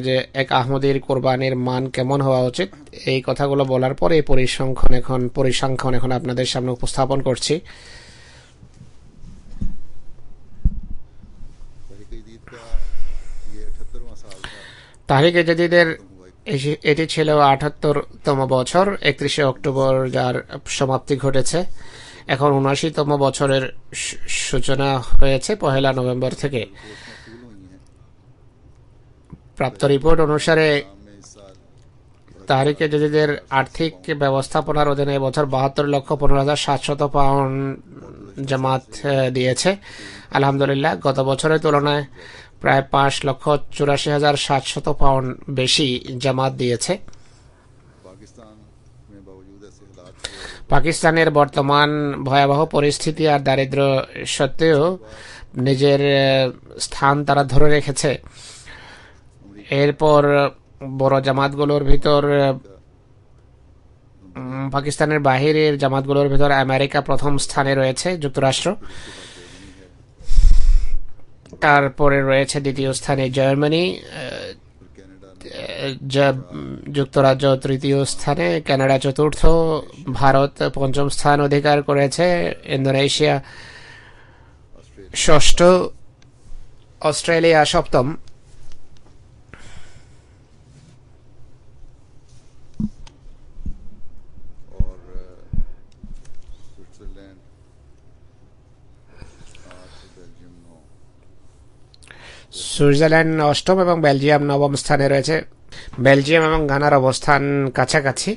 যে এক আহমদীর কোরবানির মান কেমন হওয়া উচিত, এই কথাগুলো বলার পরে এই পরিসংখ্যান এখন আপনাদের সামনে উপস্থাপন করছি। তাহরিক জাদিদের এটি ছিল ৭৮তম বছর। ৩১শে অক্টোবর যার সমাপ্তি ঘটেছে। এখন ৭৯তম বছরের সূচনা হয়েছে ১ নভেম্বর থেকে। প্রাপ্ত রিপোর্ট অনুসারে তাহরিক জাদিদের আর্থিক ব্যবস্থাপনার অধীনে এবছর ৭২,১৫,৭০০ পাউন্ড জামাত দিয়েছে। আলহামদুলিল্লাহ, গত বছরের তুলনায় প্রায় ৫,৮৪,৭০০ পাউন্ড বেশি জামাত দিয়েছে। পাকিস্তানের বর্তমান ভয়াবহ পরিস্থিতি আর দারিদ্র সত্ত্বেও নিজের স্থান তারা ধরে রেখেছে। এরপর বড় জামাতগুলোর ভিতর পাকিস্তানের বাহিরের জামাতগুলোর ভিতর আমেরিকা প্রথম স্থানে রয়েছে, যুক্তরাষ্ট্র। তারপরে রয়েছে দ্বিতীয় স্থানে জার্মানি, যুক্তরাজ্য তৃতীয় স্থানে, কানাডা চতুর্থ, ভারত পঞ্চম স্থান অধিকার করেছে, ইন্দোনেশিয়া ষষ্ঠ, অস্ট্রেলিয়া সপ্তম। সুইজারল্যান্ড অষ্টম এবং বেলজিয়াম নবম স্থানে রয়েছে। বেলজিয়াম এবং ঘানার অবস্থান কাছাকাছি।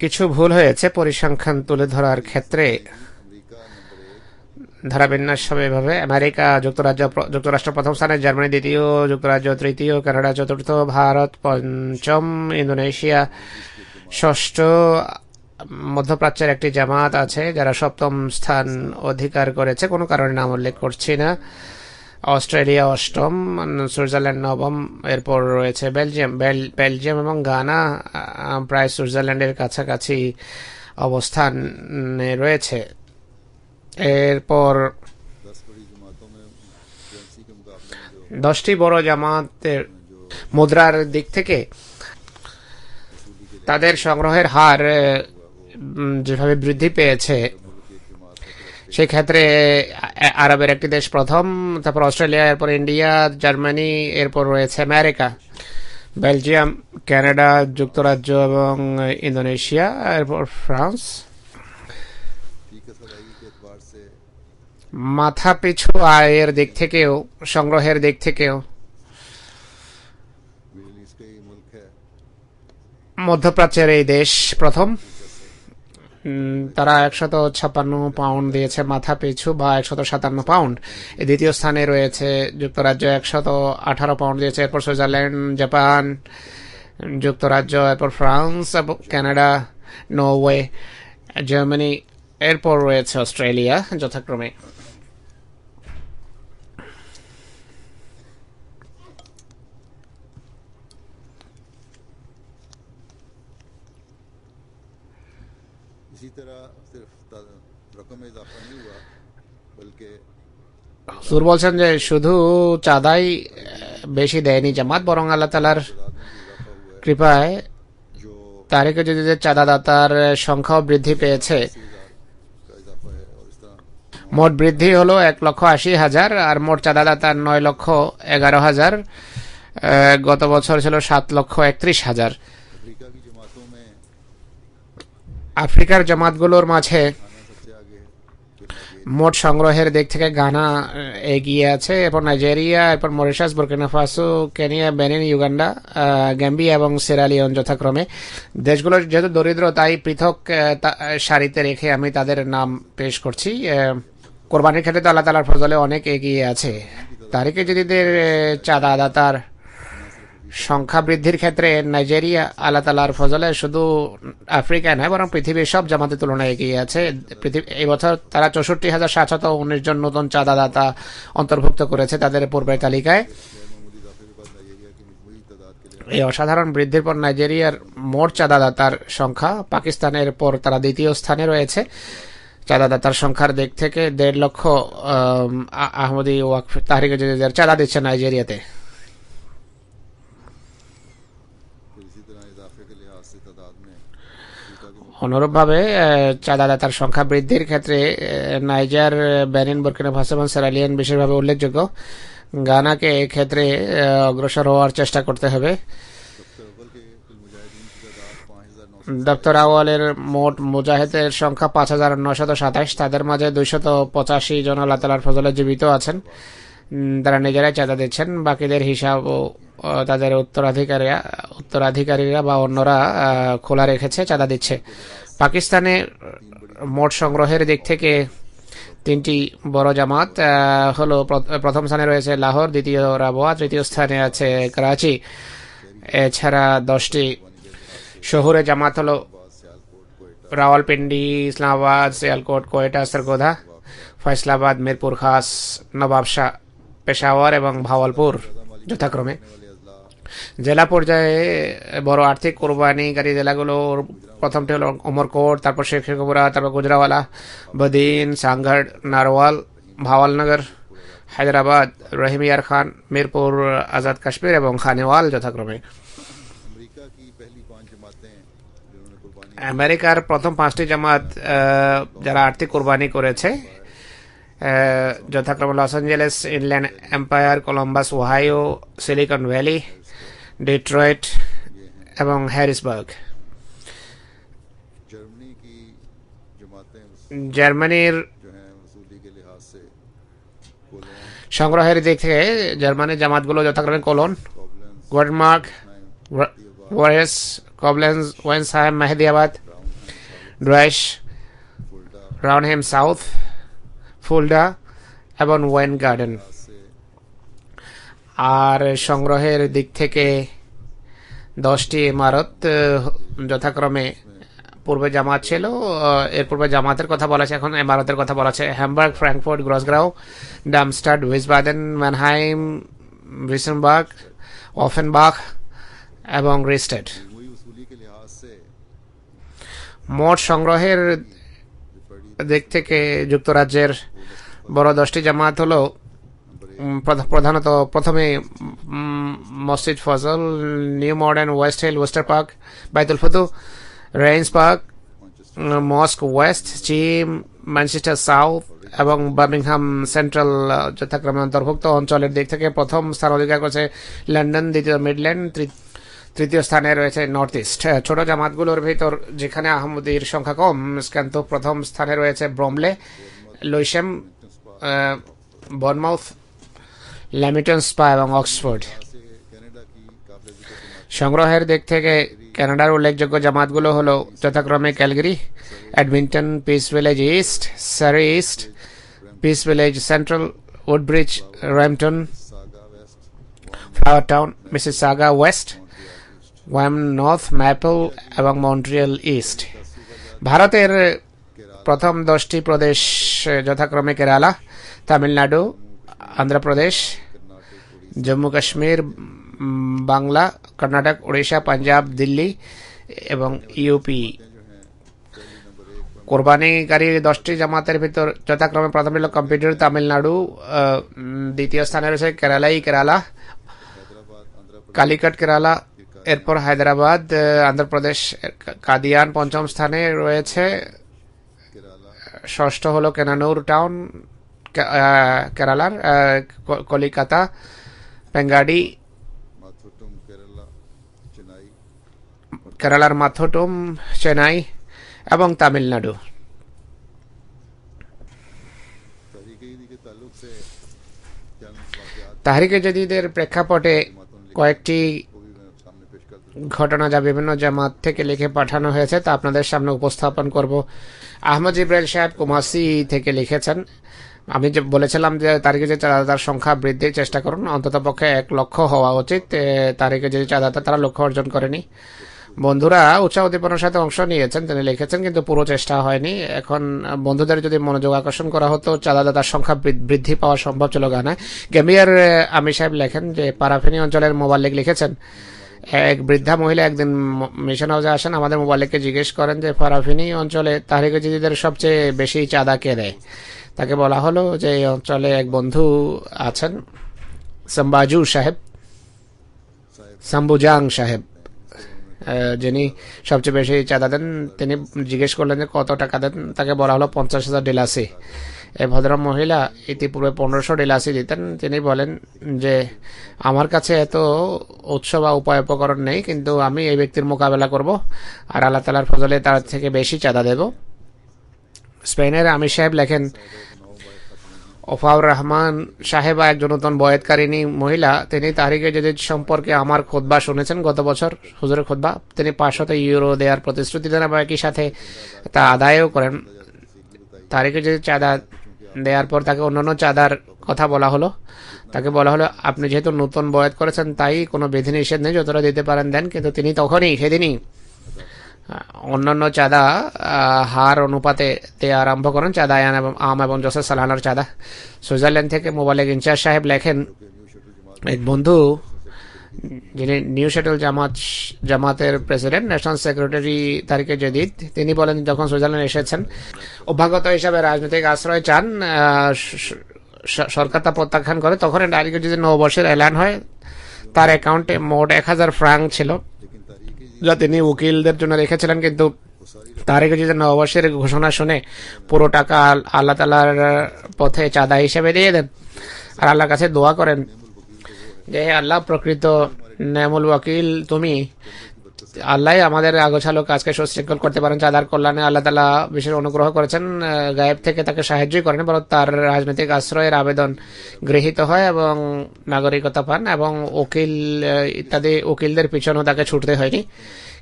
কিছু ভুল হয়েছে পরিসংখ্যান তুলে ধরার ক্ষেত্রে। ধারাবিন্যাস হবে এভাবে: আমেরিকা যুক্তরাষ্ট্র প্রথম স্থানে, জার্মানি দ্বিতীয়, যুক্তরাজ্য তৃতীয়, কানাডা চতুর্থ, ভারত পঞ্চম, ইন্দোনেশিয়া ষষ্ঠ। মধ্যপ্রাচ্যের একটি জামাত আছে যারা সপ্তম স্থান অধিকার করেছে, কোনো কারণে নাম উল্লেখ করছি না। অস্ট্রেলিয়া অষ্টম, সুইজারল্যান্ড নবম, এরপর রয়েছে বেলজিয়াম এবং গানা প্রায় সুইজারল্যান্ডের কাছাকাছি অবস্থানে রয়েছে। এরপর 10টি বড় জামাতের মুদ্রার দিক থেকে তাদের সংগ্রহের হার যেভাবে বৃদ্ধি পেয়েছে, সেই ক্ষেত্রে আরবের একটি দেশ প্রথম, তারপর অস্ট্রেলিয়া, এরপর ইন্ডিয়া, জার্মানি, এরপর রয়েছে আমেরিকা, বেলজিয়াম, কানাডা, যুক্তরাজ্য এবং ইন্দোনেশিয়া, এরপর ফ্রান্স। মাথা পিছু আয়ের দিক থেকেও সংগ্রহের দিক থেকেও মধ্যপ্রাচ্যের এই দেশ প্রথম। তারা 156 পাউন্ড দিয়েছে মাথা পিছু, বা 157 পাউন্ড। দ্বিতীয় স্থানে রয়েছে যুক্তরাজ্য, 118 পাউন্ড দিয়েছে। এরপর সুইজারল্যান্ড, জাপান, যুক্তরাজ্য, এরপর ফ্রান্স এবং কানাডা, নরওয়ে, জার্মানি, এরপর রয়েছে অস্ট্রেলিয়া যথাক্রমে। इसी तरह सिर्फ रकम में इजाफा नहीं हुआ बल्कि হুজুর বলছেন যে শুধু চাঁদাই বেশি দেয়নি জামাত, বরং আল্লাহ তাআলার কৃপায় जो তারিখে যদি চাঁদাদাতার সংখ্যাও বৃদ্ধি পেয়েছে। का इजाफा है और इस तरह মোট বৃদ্ধি হলো 1,80,000, আর মোট চাঁদাদাতার 9,11,000। গত বছর ছিল 7,31,000। अफ्रीका की जमातों में আফ্রিকার জামাতগুলোর মাঝে खाना सबसे आगे फिर মোট সংগ্রহের দিক থেকে গানা এগিয়ে আছে, এরপর নাইজেরিয়া, এরপর Mauritius, Burkina Faso, Kenya, Benin, Uganda, Gambia এবং সিয়েরা যথাক্রমে। দেশগুলো যেহেতু দরিদ্র, তাই পৃথক সারিতে রেখে আমি তাদের নাম পেশ করছি। কোরবানির ক্ষেত্রে তো আল্লাহ তাআলার ফজলে অনেক এগিয়ে আছে। তারিখে যদিদের চাঁদাদাতার সংখ্যা বৃদ্ধির ক্ষেত্রে নাইজেরিয়া আল্লাহ তাআলার ফজলে শুধু আফ্রিকা নয়, বরং পৃথিবীর সব জামাতের তুলনায় এগিয়ে আছে। এই বছর তারা 64,719 জন নতুন চাঁদাদাতা অন্তর্ভুক্ত করেছে তাদের পূর্বের তালিকায়। मामूली इजाफे के बाद नाइजीरिया की मजमूई तादाद के लिए এই অসাধারণ বৃদ্ধির পর নাইজেরিয়ার মোট চাঁদাদাতার সংখ্যা পাকিস্তানের পর তারা দ্বিতীয় স্থানে রয়েছে। চাঁদাদাতার সংখ্যার দিক থেকে 1.5 লক্ষ আহমদি ওয়াকফ তাহরিকে জাদিদের চাঁদা দিচ্ছে নাইজেরিয়াতে। फिर इसी तरह इजाफे के लिहाज से तादाद में अफ्रीका के অনুরূপভাবে চাঁদাদাতার সংখ্যা বৃদ্ধির ক্ষেত্রে নাইজার, বেনিন, বুর্কিনা ফাসো এবং সিয়েরা লিওন বিশেষভাবে উল্লেখযোগ্য। গানাকে এক্ষেত্রে অগ্রসর হওয়ার চেষ্টা করতে হবে। दफ्तर अव्वल के कुल मुजाहिदीन की तादाद 5,900 দপ্তর আওয়ালের মোট মুজাহিদের সংখ্যা 5,927। তাদের মাঝে 285 জন আল্লাহ তাআলার ফজলে জীবিত আছেন, তারা নিজেরাই চাঁদা দিচ্ছেন। বাকিদের হিসাব ও তাদের উত্তরাধিকারীরা বা অন্যরা খোলা রেখেছে, চাঁদা দিচ্ছে। পাকিস্তানে মোট সংগ্রহের দিক থেকে 3টি বড় জামাত হলো, প্রথম স্থানে রয়েছে লাহোর, দ্বিতীয় রাবোয়া, তৃতীয় স্থানে আছে করাচি। এছাড়া 10টি শহুরে জামাত হলো রাওয়ালপিন্ডি, ইসলামাবাদ, সিয়ালকোট, কোয়েটা, सरगोधा, ফয়সলাবাদ, মিরপুর খাস, নবাবশাহ, পেশাওয়ার এবং ভাওয়ালপুর যথাক্রমে। জেলা পর্যায়ে বড় আর্থিক কোরবানিকারী জেলাগুলোর প্রথমটি হলো উমরকোট, তারপর শেখপুরা, তারপর গুজরাওয়ালা, বদিন, সাংঘাট, নারওয়াল, ভাওয়ালনগর, হায়দ্রাবাদ, রহিমিয়ার খান, মিরপুর, আজাদ কাশ্মীর এবং খানেওয়াল যথাক্রমে। अमेरिका की पहली 5 जमातें जिन्होंने कुर्बानी আমেরিকার প্রথম 5টি জামাত যারা আর্থিক কোরবানি করেছে যথাক্রমে Los Angeles, Inland Empire, Columbus, Ohio, Silicon Valley, Detroit এবং হ্যারিসবার্গ। जर्मनी की जमातें জার্মানির जो हैं वसूली के लिहाज से कोलोन, সংগ্রহের দিক থেকে জার্মানির জামাতগুলো যথাক্রমে কোলন, कॉबलेंस, গোয়ার্ডমার্ক, ওয়ারেস, কবলেন্স, ওয়েন্সহাইম, মেহেদিয়াবাদ, ড্রাইশ, फुल्डा রাউনহেম সাউথ, ফুলডা এবং ওয়েন গার্ডেন। से আর সংগ্রহের দিক থেকে 10টি ইমারত যথাক্রমে পূর্বে জামাত ছিল, এর পূর্বে জামাতের কথা বলা আছে, এখন ইমারতের কথা বলা আছে। হ্যামবার্গ, ফ্র্যাঙ্কফুর্ট, গ্রসগ্রাউ, ডামস্টাড, উইসবাদেন, ম্যানহাইম, ভিসেনবার্গ, অফেনবাখ এবং রিস্টেড। मजमूई वसूली के लिहाज से মোট সংগ্রহের দিক থেকে যুক্তরাজ্যের বড় 10টি জামাত হলো প্রধানত প্রথমে মসজিদ Fazl, New Malden, West Hill, Worcester Park, Baitul Futuh, Raynes Park, mosque west, Cheam, Manchester South এবং বার্মিংহাম সেন্ট্রাল যথাক্রমে অন্তর্ভুক্ত। অঞ্চলের দিক থেকে প্রথম স্থান অধিকার করেছে লন্ডন, দ্বিতীয় মিডল্যান্ড, তৃতীয় স্থানে রয়েছে নর্থ ইস্ট। ছোট জামাতগুলোর ভিতর যেখানে আহমদির সংখ্যা কম, কিন্তু প্রথম স্থানে রয়েছে ব্রমলে, লুইশেম, বনমাউথ, ল্যামিটন স্পা এবং অক্সফোর্ড। से कनाडा की काबिल जिक्र সংগ্রহের দিক থেকে কানাডার উল্লেখযোগ্য জামাতগুলো হলো যথাক্রমে Calgary, Edmonton, Peace Village East, Surrey East, Peace Village Central, Woodbridge, Brampton, Flower Town, Mississauga West, Vaughan North, Maple এবং মন্ট্রিয়াল ইস্ট। ভারতের প্রথম 10টি প্রদেশ যথাক্রমে কেরালা, তামিলনাড়ু, অন্ধ্রপ্রদেশ, জম্মু কাশ্মীর, বাংলা, কর্ণাটক, উড়িষ্যা, পাঞ্জাব, দিল্লি এবং ইউপি। কোরবানিকারী 10টি জামাতের ভিতর যথাক্রমে প্রথম হল কম্পিউটার তামিলনাড়ু, দ্বিতীয় স্থানে রয়েছে কেরালা, কালিকট কেরালা, এরপর হায়দ্রাবাদ, অন্ধ্রপ্রদেশ, কাদিয়ান পঞ্চম স্থানে রয়েছে, ষষ্ঠ হলো কেনানুর টাউন কেরালার, কলিকাতা, পেঙ্গাডি কেরালার, মাথুটুম, চেন্নাই এবং তামিলনাড়ু। তাহরিকে জদিদের প্রেক্ষাপটে কয়েকটি ঘটনা যা বিভিন্ন জামাত থেকে লিখে পাঠানো হয়েছে তা আপনাদের সামনে উপস্থাপন করব। আহমদ জিব্রাইল সাহেব কুমাসি থেকে লিখেছেন, আমি যে বলেছিলাম যে তারিখে যে চাঁদাতার সংখ্যা বৃদ্ধির চেষ্টা করুন, অন্তত পক্ষে 1 লক্ষ হওয়া উচিত। তারিখে যে চাঁদাতা তারা লক্ষ্য অর্জন করেনি। বন্ধুরা উৎসাহ উদ্দীপনার সাথে অংশ নিয়েছেন, তিনি লিখেছেন, কিন্তু পুরো চেষ্টা হয়নি। এখন বন্ধুদের যদি মনোযোগ আকর্ষণ করা হতো চাঁদাদাতার সংখ্যা বৃদ্ধি পাওয়া সম্ভব ছিল। গানায় গেমিয়ার আমি সাহেব লেখেন যে পারাফিনী অঞ্চলের মোবাল্লিক লিখেছেন, এক বৃদ্ধা মহিলা একদিন মিশন হাউসে আসেন, আমাদের মোবাল্লিককে জিজ্ঞেস করেন যে ফারাফিনী অঞ্চলে তাহরিকে জদিদের সবচেয়ে বেশি চাঁদা কে দেয়। তাকে বলা হলো যে এই অঞ্চলে এক বন্ধু আছেন সাম্বুজাং সাহেব, যিনি সবচেয়ে বেশি চাঁদা দেন। তিনি জিজ্ঞেস করলেন যে কত টাকা দেন, তাকে বলা হলো 50,000 ডিলাসি। এই ভদ্র মহিলা ইতিপূর্বে 1500 ডিলাসি দিতেন। তিনি বলেন যে আমার কাছে এত উৎস বা উপায় উপকরণ নেই, কিন্তু আমি এই ব্যক্তির মোকাবেলা করব আর আল্লাহ তাআলার ফজলে তার থেকে বেশি চাঁদা দেব। স্পেনের আমির সাহেব লেখেন, ওফাউর রহমান সাহেবা একজন নতুন বয়াতকারিনী মহিলা। তিনি তাহরিকে জদিদ সম্পর্কে আমার খুতবা শুনেছেন গত বছর, হুজুরের খুতবা। তিনি 500 ইউরো দেওয়ার প্রতিশ্রুতি দেন এবং একই সাথে তা আদায়ও করেন। তাহরিকে জদিদ চাঁদা দেওয়ার পর তাকে অন্যান্য চাঁদার কথা বলা হলো। তাকে বলা হলো আপনি যেহেতু নতুন বয়াত করেছেন তাই কোনো বিধিনিষেধ নেই, যতটা দিতে পারেন দেন। কিন্তু তিনি সেদিনই অন্যান্য চাঁদা হার অনুপাতে দেওয়া আরম্ভ করেন, চাঁদা আম এবং জোসেফ সালাহানোর চাঁদা। সুইজারল্যান্ড থেকে মোবাইলের ইনচার্জ সাহেব লেখেন, এক বন্ধু যিনি নিউ সেটেল জামাতের প্রেসিডেন্ট, ন্যাশনাল সেক্রেটারি তারিকে জদিদ, তিনি বলেন যখন সুইজারল্যান্ড এসেছেন অভ্যাগত হিসাবে রাজনৈতিক আশ্রয় চান, সরকার তা প্রত্যাখ্যান করে। তখন তারিকে জদিদ নববর্ষের এলান হয়। তার অ্যাকাউন্টে মোট 1000 ফ্রাঙ্ক ছিল, যা তিনি উকিলদের জন্য রেখেছিলেন। কিন্তু তারিকে জদিদ নববর্ষের ঘোষণা শুনে পুরো টাকা আল্লাহ তাআলার পথে চাঁদা হিসেবে দিয়ে দেন আর আল্লাহর কাছে দোয়া করেন যে হে আল্লাহ, প্রকৃত নেমুল ওয়াকিল তুমি। আল্লাহ আমাদের আগোছালো কাজকে সুশৃঙ্খল করতে পারেন। চাঁদার কল্যাণে আল্লাহ তাআলা বিশেষ অনুগ্রহ করেছেন, গায়েব থেকে তাকে সাহায্যই করেন, বরং তার রাজনৈতিক আশ্রয়ের আবেদন গৃহীত হয় এবং নাগরিকতা পান এবং উকিল ইত্যাদি উকিলদের পিছনেও তাকে ছুটতে হয়নি।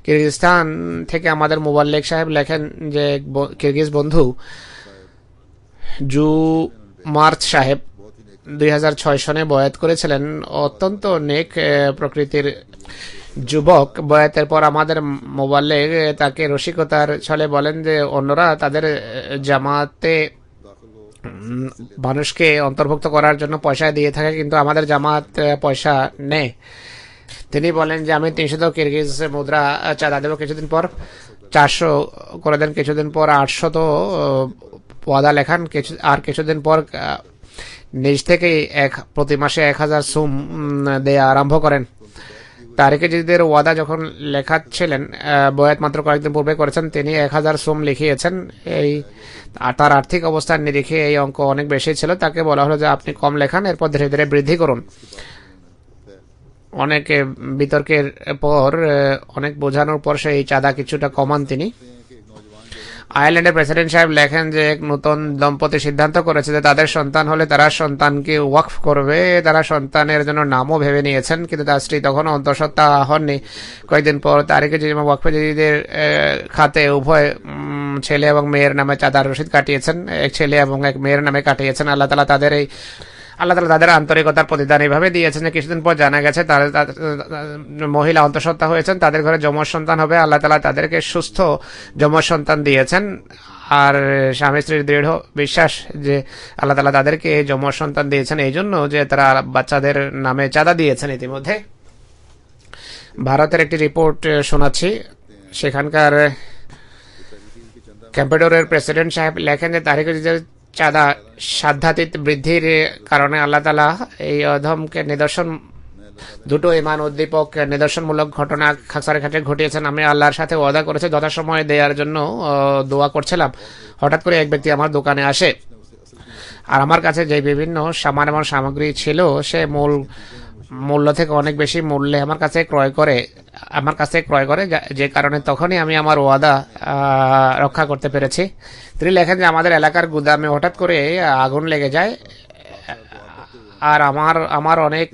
কিরগিজস্তান থেকে আমাদের মুবাল্লিক সাহেব লেখেন যে কিরগিজ বন্ধু মার্চ সাহেব 2006 সনে বয়াত করেছিলেন। অত্যন্ত নেক প্রকৃতির যুবক। বয়াতের পর আমাদের মোবাল্লিক তাকে রসিকতার ছলে বলেন যে অন্যরা তাদের জামাতে মানুষকে অন্তর্ভুক্ত করার জন্য পয়সা দিয়ে থাকে, কিন্তু আমাদের জামাত পয়সা নেই। তিনি বলেন যে আমি 300 কিরগিজ মুদ্রা চাঁদা দেব, কিছুদিন পর 400 করে দেন, কিছুদিন পর 800 ওয়াদা লেখান, আর কিছুদিন পর নিজ থেকে প্রতি মাসে 1000 সুম দেয়া আরম্ভ করেন। তারিকে জদিদের ওয়াদা যখন লেখাচ্ছিলেন, বয়াত মাত্র কয়েকদিন পূর্বে করেছেন, তিনি 1000 সুম লিখিয়েছেন। এই তার আর্থিক অবস্থার নিরিখে এই অঙ্ক অনেক বেশি ছিল। তাকে বলা হলো যে আপনি কম লেখান, এরপর ধীরে ধীরে বৃদ্ধি করুন। অনেক বিতর্কের পর, অনেক বোঝানোর পর সেই চাঁদা কিছুটা কমান তিনি। আয়ারল্যান্ডের প্রেসিডেন্ট সাহেব লেখেন যে এক নতুন দম্পতি সিদ্ধান্ত করেছে যে তাদের সন্তান হলে তারা সন্তানকে ওয়াকফ করবে। তারা সন্তানের জন্য নামও ভেবে নিয়েছেন, কিন্তু তার স্ত্রী তখনও অন্তঃসত্ত্বা হননি। কয়েকদিন পর তারিখে জিমা ওয়াকফে জাদিদের খাতে উভয় ছেলে এবং মেয়ের নামে চাঁদার রসিদ কাটিয়েছেন। এক ছেলে এবং এক মেয়ের নামে কাটিয়েছেন। আল্লাহ তালা তাদের আন্তরিকতার প্রতিদান এইভাবে দিয়েছেন যে কিছুদিন পর জানা গেছে মহিলা অন্তঃসত্ত্বা হয়েছেন, তাদের ঘরে যমজ সন্তান হবে। আল্লাহ তালা তাদেরকে সুস্থ যমজ সন্তান দিয়েছেন। আর স্বামী স্ত্রীর দৃঢ় বিশ্বাস যে আল্লাহ তালা তাদেরকে যমজ সন্তান দিয়েছেন এই জন্য যে তারা বাচ্চাদের নামে চাঁদা দিয়েছেন। ইতিমধ্যে ভারতের একটি রিপোর্ট শোনাচ্ছি। সেখানকার ক্যাম্পেডোরের প্রেসিডেন্ট সাহেব লেখেন যে তারিখে চাঁদা সাধ্যাতীত বৃদ্ধির কারণে আল্লাহ তালা এই অধমকে দুটো ইমান উদ্দীপক নিদর্শনমূলক ঘটনা খাকসারের ক্ষেত্রে ঘটিয়েছেন। আমি আল্লাহর সাথে ওয়াদা করেছি যথাসময়ে দেওয়ার জন্য দোয়া করছিলাম। হঠাৎ করে এক ব্যক্তি আমার দোকানে আসে আর আমার কাছে যে বিভিন্ন সামান এবং সামগ্রী ছিল সে মূল্য থেকে অনেক বেশি মূল্যে আমার কাছে ক্রয় করে যে কারণে তখনই আমি আমার ওয়াদা রক্ষা করতে পেরেছি। তিনি লেখেন যে আমাদের এলাকার গুদামে হঠাৎ করে আগুন লেগে যায় আর আমার অনেক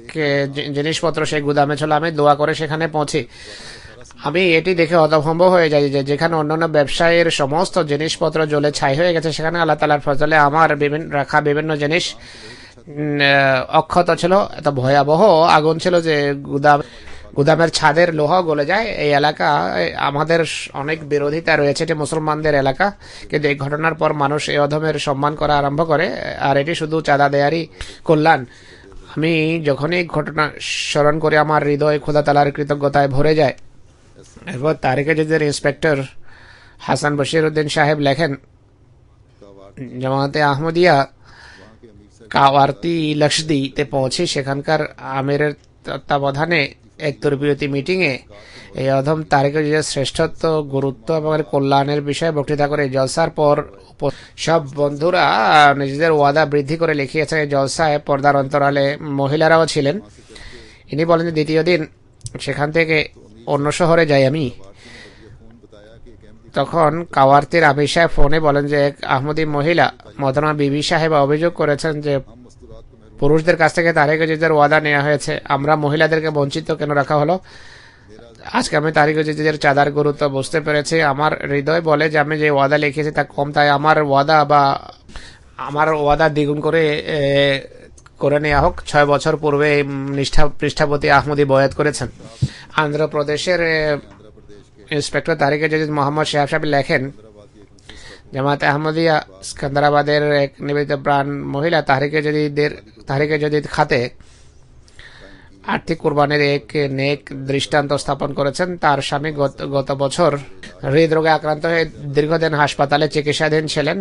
জিনিসপত্র সেই গুদামে ছিল। আমি দোয়া করে সেখানে পৌঁছি। আমি এটি দেখে হতভম্ব হয়ে যাই যে যেখানে অন্যান্য ব্যবসায়ের সমস্ত জিনিসপত্র জ্বলে ছাই হয়ে গেছে, সেখানে আল্লাহ তাআলার ফজলে আমার রাখা বিভিন্ন জিনিস অক্ষত ছিল। এত ভয়াবহ আগুন ছিল যে গুদামের ছাদের লোহা গলে যায়। এই এলাকা আমাদের অনেক বিরোধিতা রয়েছে, এটি মুসলমানদের এলাকা, কিন্তু এই ঘটনার পর মানুষ এই অধমের সম্মান করা আরম্ভ করে। আর এটি শুধু চাঁদা দেয়ারই কল্যাণ। আমি যখনই ঘটনা স্মরণ করি আমার হৃদয় খোদা তাআলার কৃতজ্ঞতায় ভরে যায়। এরপর তারিখে জাদিদের ইন্সপেক্টর হাসান বশির উদ্দিন সাহেব লেখেন, জামাতে আহমদিয়া কাওয়ারতি লক্ষদ্বীপে পৌঁছি। সেখানকার আমিরের তত্ত্বাবধানে এক তরবিয়তি মিটিংয়ে এই অধম তারিখে জাদিদের শ্রেষ্ঠত্ব, গুরুত্ব এবং কল্যাণের বিষয়ে বক্তৃতা করে জলসার পর সব বন্ধুরা নিজেদের ওয়াদা বৃদ্ধি করে লিখিয়েছেন। এই জলসায় পর্দার অন্তরালে মহিলারাও ছিলেন। ইনি বলেন যে দ্বিতীয় দিন সেখান থেকে অন্য শহরে যাই আমি। তখন কাওয়ারতির আমির সাহেব ফোনে বলেন যে এক আহমদী মহিলা মহতরমা বিবি সাহেবা অভিযোগ করেছেন যে পুরুষদের কাছ থেকে তারিখে জাদিদের ওয়াদা নেওয়া হয়েছে, আমরা মহিলাদেরকে বঞ্চিত কেন রাখা হলো। আজকে আমি তারিখে জাদিদের চাঁদার গুরুত্ব বুঝতে পেরেছি। আমার হৃদয় বলে যে আমি যে ওয়াদা লিখেছি তা কম, তাই আমার ওয়াদা দ্বিগুণ করে নেওয়া হোক। 6 বছর পূর্বে পৃষ্ঠাপতি আহমদী বয়াত করেছেন। আন্ধ্রপ্রদেশের ইন্সপেক্টর তারিখে জাদিদ মোহাম্মদ শেহাব সাহেব লেখেন, জামাতে আহমদিয়া সিকান্দারাবাদের এক নিবেদিত প্রাণ মহিলা তারিখে জাদিদ খাতে আর্থিক কুরবানির এক নেক দৃষ্টান্ত স্থাপন করেছেন। তার স্বামী গত বছর হৃদরোগে আক্রান্ত হয়ে দীর্ঘদিন হাসপাতালে চিকিৎসাধীন ছিলেন।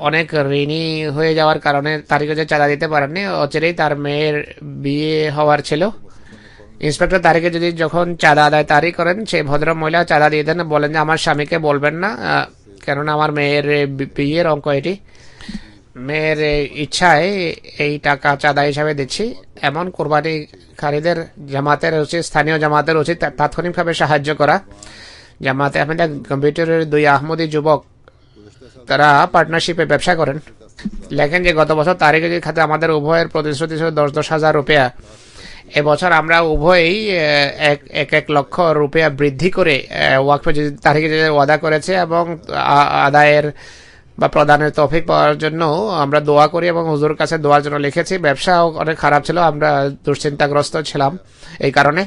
অনেক ঋণী হয়ে যাওয়ার কারণে তারিখে যে চাঁদা দিতে পারেননি। অচিরেই তার মেয়ের বিয়ে হওয়ার ছিল। ইন্সপেক্টর তারিখে যদি যখন চাঁদা আদায় তারিখ করেন, সেই ভদ্র মহিলা চাঁদা দিয়ে দেন, বলেন যে আমার স্বামীকে বলবেন না, কেননা আমার মেয়ের বিয়ের অঙ্ক এটি। মেয়ের ইচ্ছায় এই টাকা চাঁদা হিসাবে দিচ্ছি। এমন কোরবানিকারীদের স্থানীয় জামাতের উচিত তাৎক্ষণিকভাবে সাহায্য করা। জামাতে আহমদিয়া কম্পিউটারের 2 আহমদী যুবক তারা পার্টনারশিপে ব্যবসা করেন। লেখেন যে গত বছর তারিখে খাতে আমাদের উভয়ের প্রতিশ্রুতি ছিল 10,000 রুপিয়া। এবছর আমরা উভয়ই 1 লক্ষ রুপিয়া বৃদ্ধি করে ওয়াকফে তারিখে ওয়াদা করেছে এবং আদায়ের বা প্রদানের তৌফিক পাওয়ার জন্য আমরা দোয়া করি এবং হুজুর কাছে দোয়ার জন্য লিখেছি। ব্যবসাও অনেক খারাপ ছিল, আমরা দুশ্চিন্তাগ্রস্ত ছিলাম এই কারণে,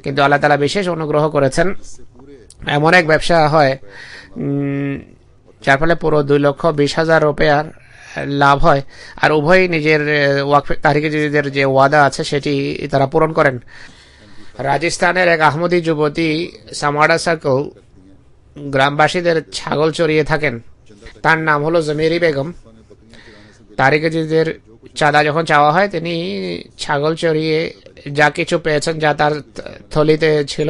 কিন্তু আল্লাহ তাআলা বিশেষ অনুগ্রহ করেছেন। এমন এক ব্যবসা হয় যার ফলে পুরো 2,20,000 রুপিয়ার লাভ হয় আর উভয়ই নিজের তারিখে জাদিদের যে ওয়াদা আছে সেটি তারা পূরণ করেন। রাজস্থানের এক আহমদী যুবতী সামাড়া সার্কেল গ্রামবাসীদের ছাগল চড়িয়ে থাকেন। তার নাম হলো জমিরি বেগম। তারিখে জাদিদের চাঁদা যখন চাওয়া হয় তিনি ছাগল চড়িয়ে যা কিছু পেয়েছেন, যা তার থলিতে ছিল,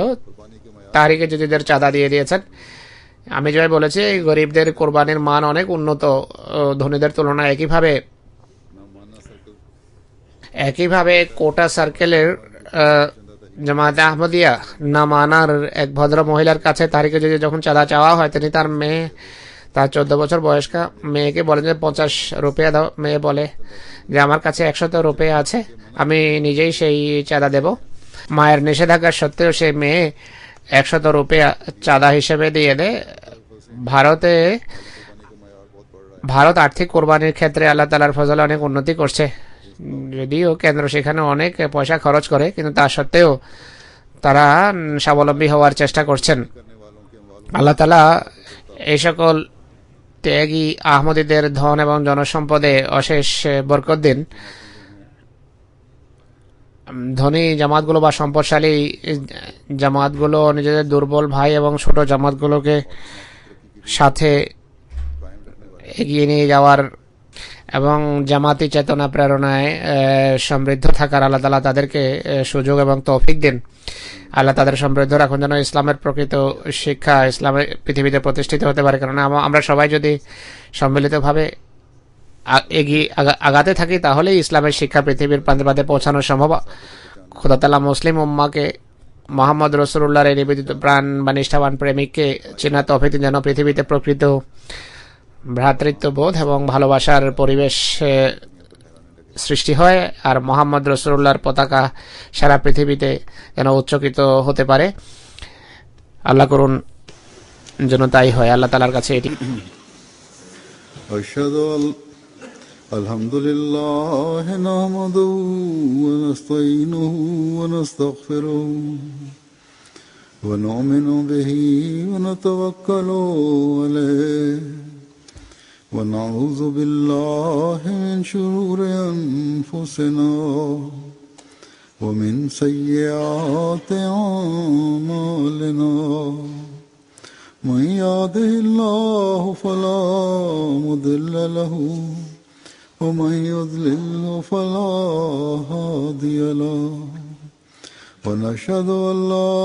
তারিখে জাদিদের চাঁদা দিয়ে দিয়েছেন। আমি যেভাবে বলেছি গরিবদের কোরবানির মান অনেক উন্নত ধনীদের তুলনায়। একইভাবে কোটা সার্কেলের জামায়াতে আহমদিয়া নাম আনার এক ভদ্র মহিলার কাছে তারিখে যদি যখন চাঁদা চাওয়া হয়, তিনি তার মেয়ে, তার 14 বছর বয়স্কা মেয়েকে বলেন যে 50 রুপিয়া দাও। মেয়ে বলে যে আমার কাছে 100 রুপিয়া আছে, আমি নিজেই সেই চাঁদা দেব। মায়ের নিষেধাজ্ঞা সত্ত্বেও সেই মেয়ে 100 রুপিয়া চাঁদা হিসেবে দিয়ে দেয়। ভারত আর্থিক কোরবানির ক্ষেত্রে আল্লাহ তাআলার ফজলে অনেক উন্নতি করছে। যদিও কেন্দ্র সেখানে অনেক পয়সা খরচ করে, কিন্তু তা সত্ত্বেও তারা স্বাবলম্বী হওয়ার চেষ্টা করছেন। আল্লাহ তাআলা এই সকল ত্যাগী আহমদীদের ধন এবং জনসম্পদে অশেষ বরকত দিন। ধনী জামাতগুলো বা সম্পদশালী জামাতগুলো নিজেদের দুর্বল ভাই এবং ছোট জামাতগুলোকে সাথে এগিয়ে নিয়ে যাওয়ার এবং জামাতি চেতনা প্রেরণায় সমৃদ্ধ থাকার আল্লাহ তাআলা তাদেরকে সুযোগ এবং তৌফিক দিন। আল্লাহ তাদের সমৃদ্ধ রাখুন যেন ইসলামের প্রকৃত শিক্ষা ইসলামের পৃথিবীতে প্রতিষ্ঠিত হতে পারে। কারণ আমরা সবাই যদি সম্মিলিতভাবে এগিয়ে আগাতে থাকি, তাহলে ইসলামের শিক্ষা পৃথিবীর প্রান্তে প্রান্তে পৌঁছানো সম্ভব। খোদা তাআলা মুসলিম উম্মাহকে মোহাম্মদ রাসূলুল্লাহর এই নিবেদিত প্রাণ বা নিষ্ঠাবান প্রেমিককে চেনা তৌফিক দিন, যেন পৃথিবীতে প্রকৃত ভ্রাতৃত্ববোধ এবং ভালোবাসার পরিবেশ সৃষ্টি হয়, আর মোহাম্মদ রাসূলুল্লাহর পতাকা সারা পৃথিবীতে যেন উচ্চকিত হতে পারে। আল্লাহ করুন যেন তাই হয়। আল্লাহ তাআলার কাছে এটি أشهد أن الحمد لله نحمده ونستعينه ونستغفره ونؤمن به ونتوكل عليه ونعوذ بالله من شرور أنفسنا ومن سيئات أعمالنا من يهده الله فلا مضل له ومن يضلل فلا هادي له ونشهد أن لا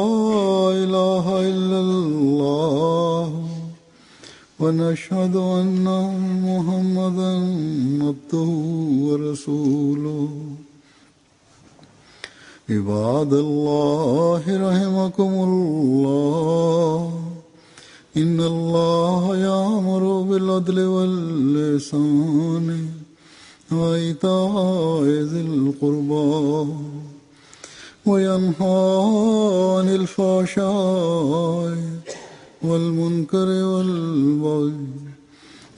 إله إلا الله ونشهد أن محمدا عبده ورسوله عباد الله رحمكم الله إن الله يأمر بالعدل والإحسان وإيتاء ذي القربى وينهى عن الفحشاء والمنكر والبغي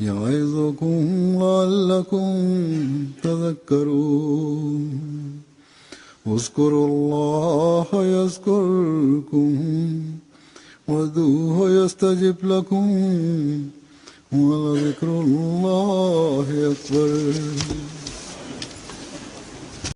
يعظكم لعلكم تذكرون اذكروا الله يذكركم وادعوه يستجب لكم ولذكر الله أكبر.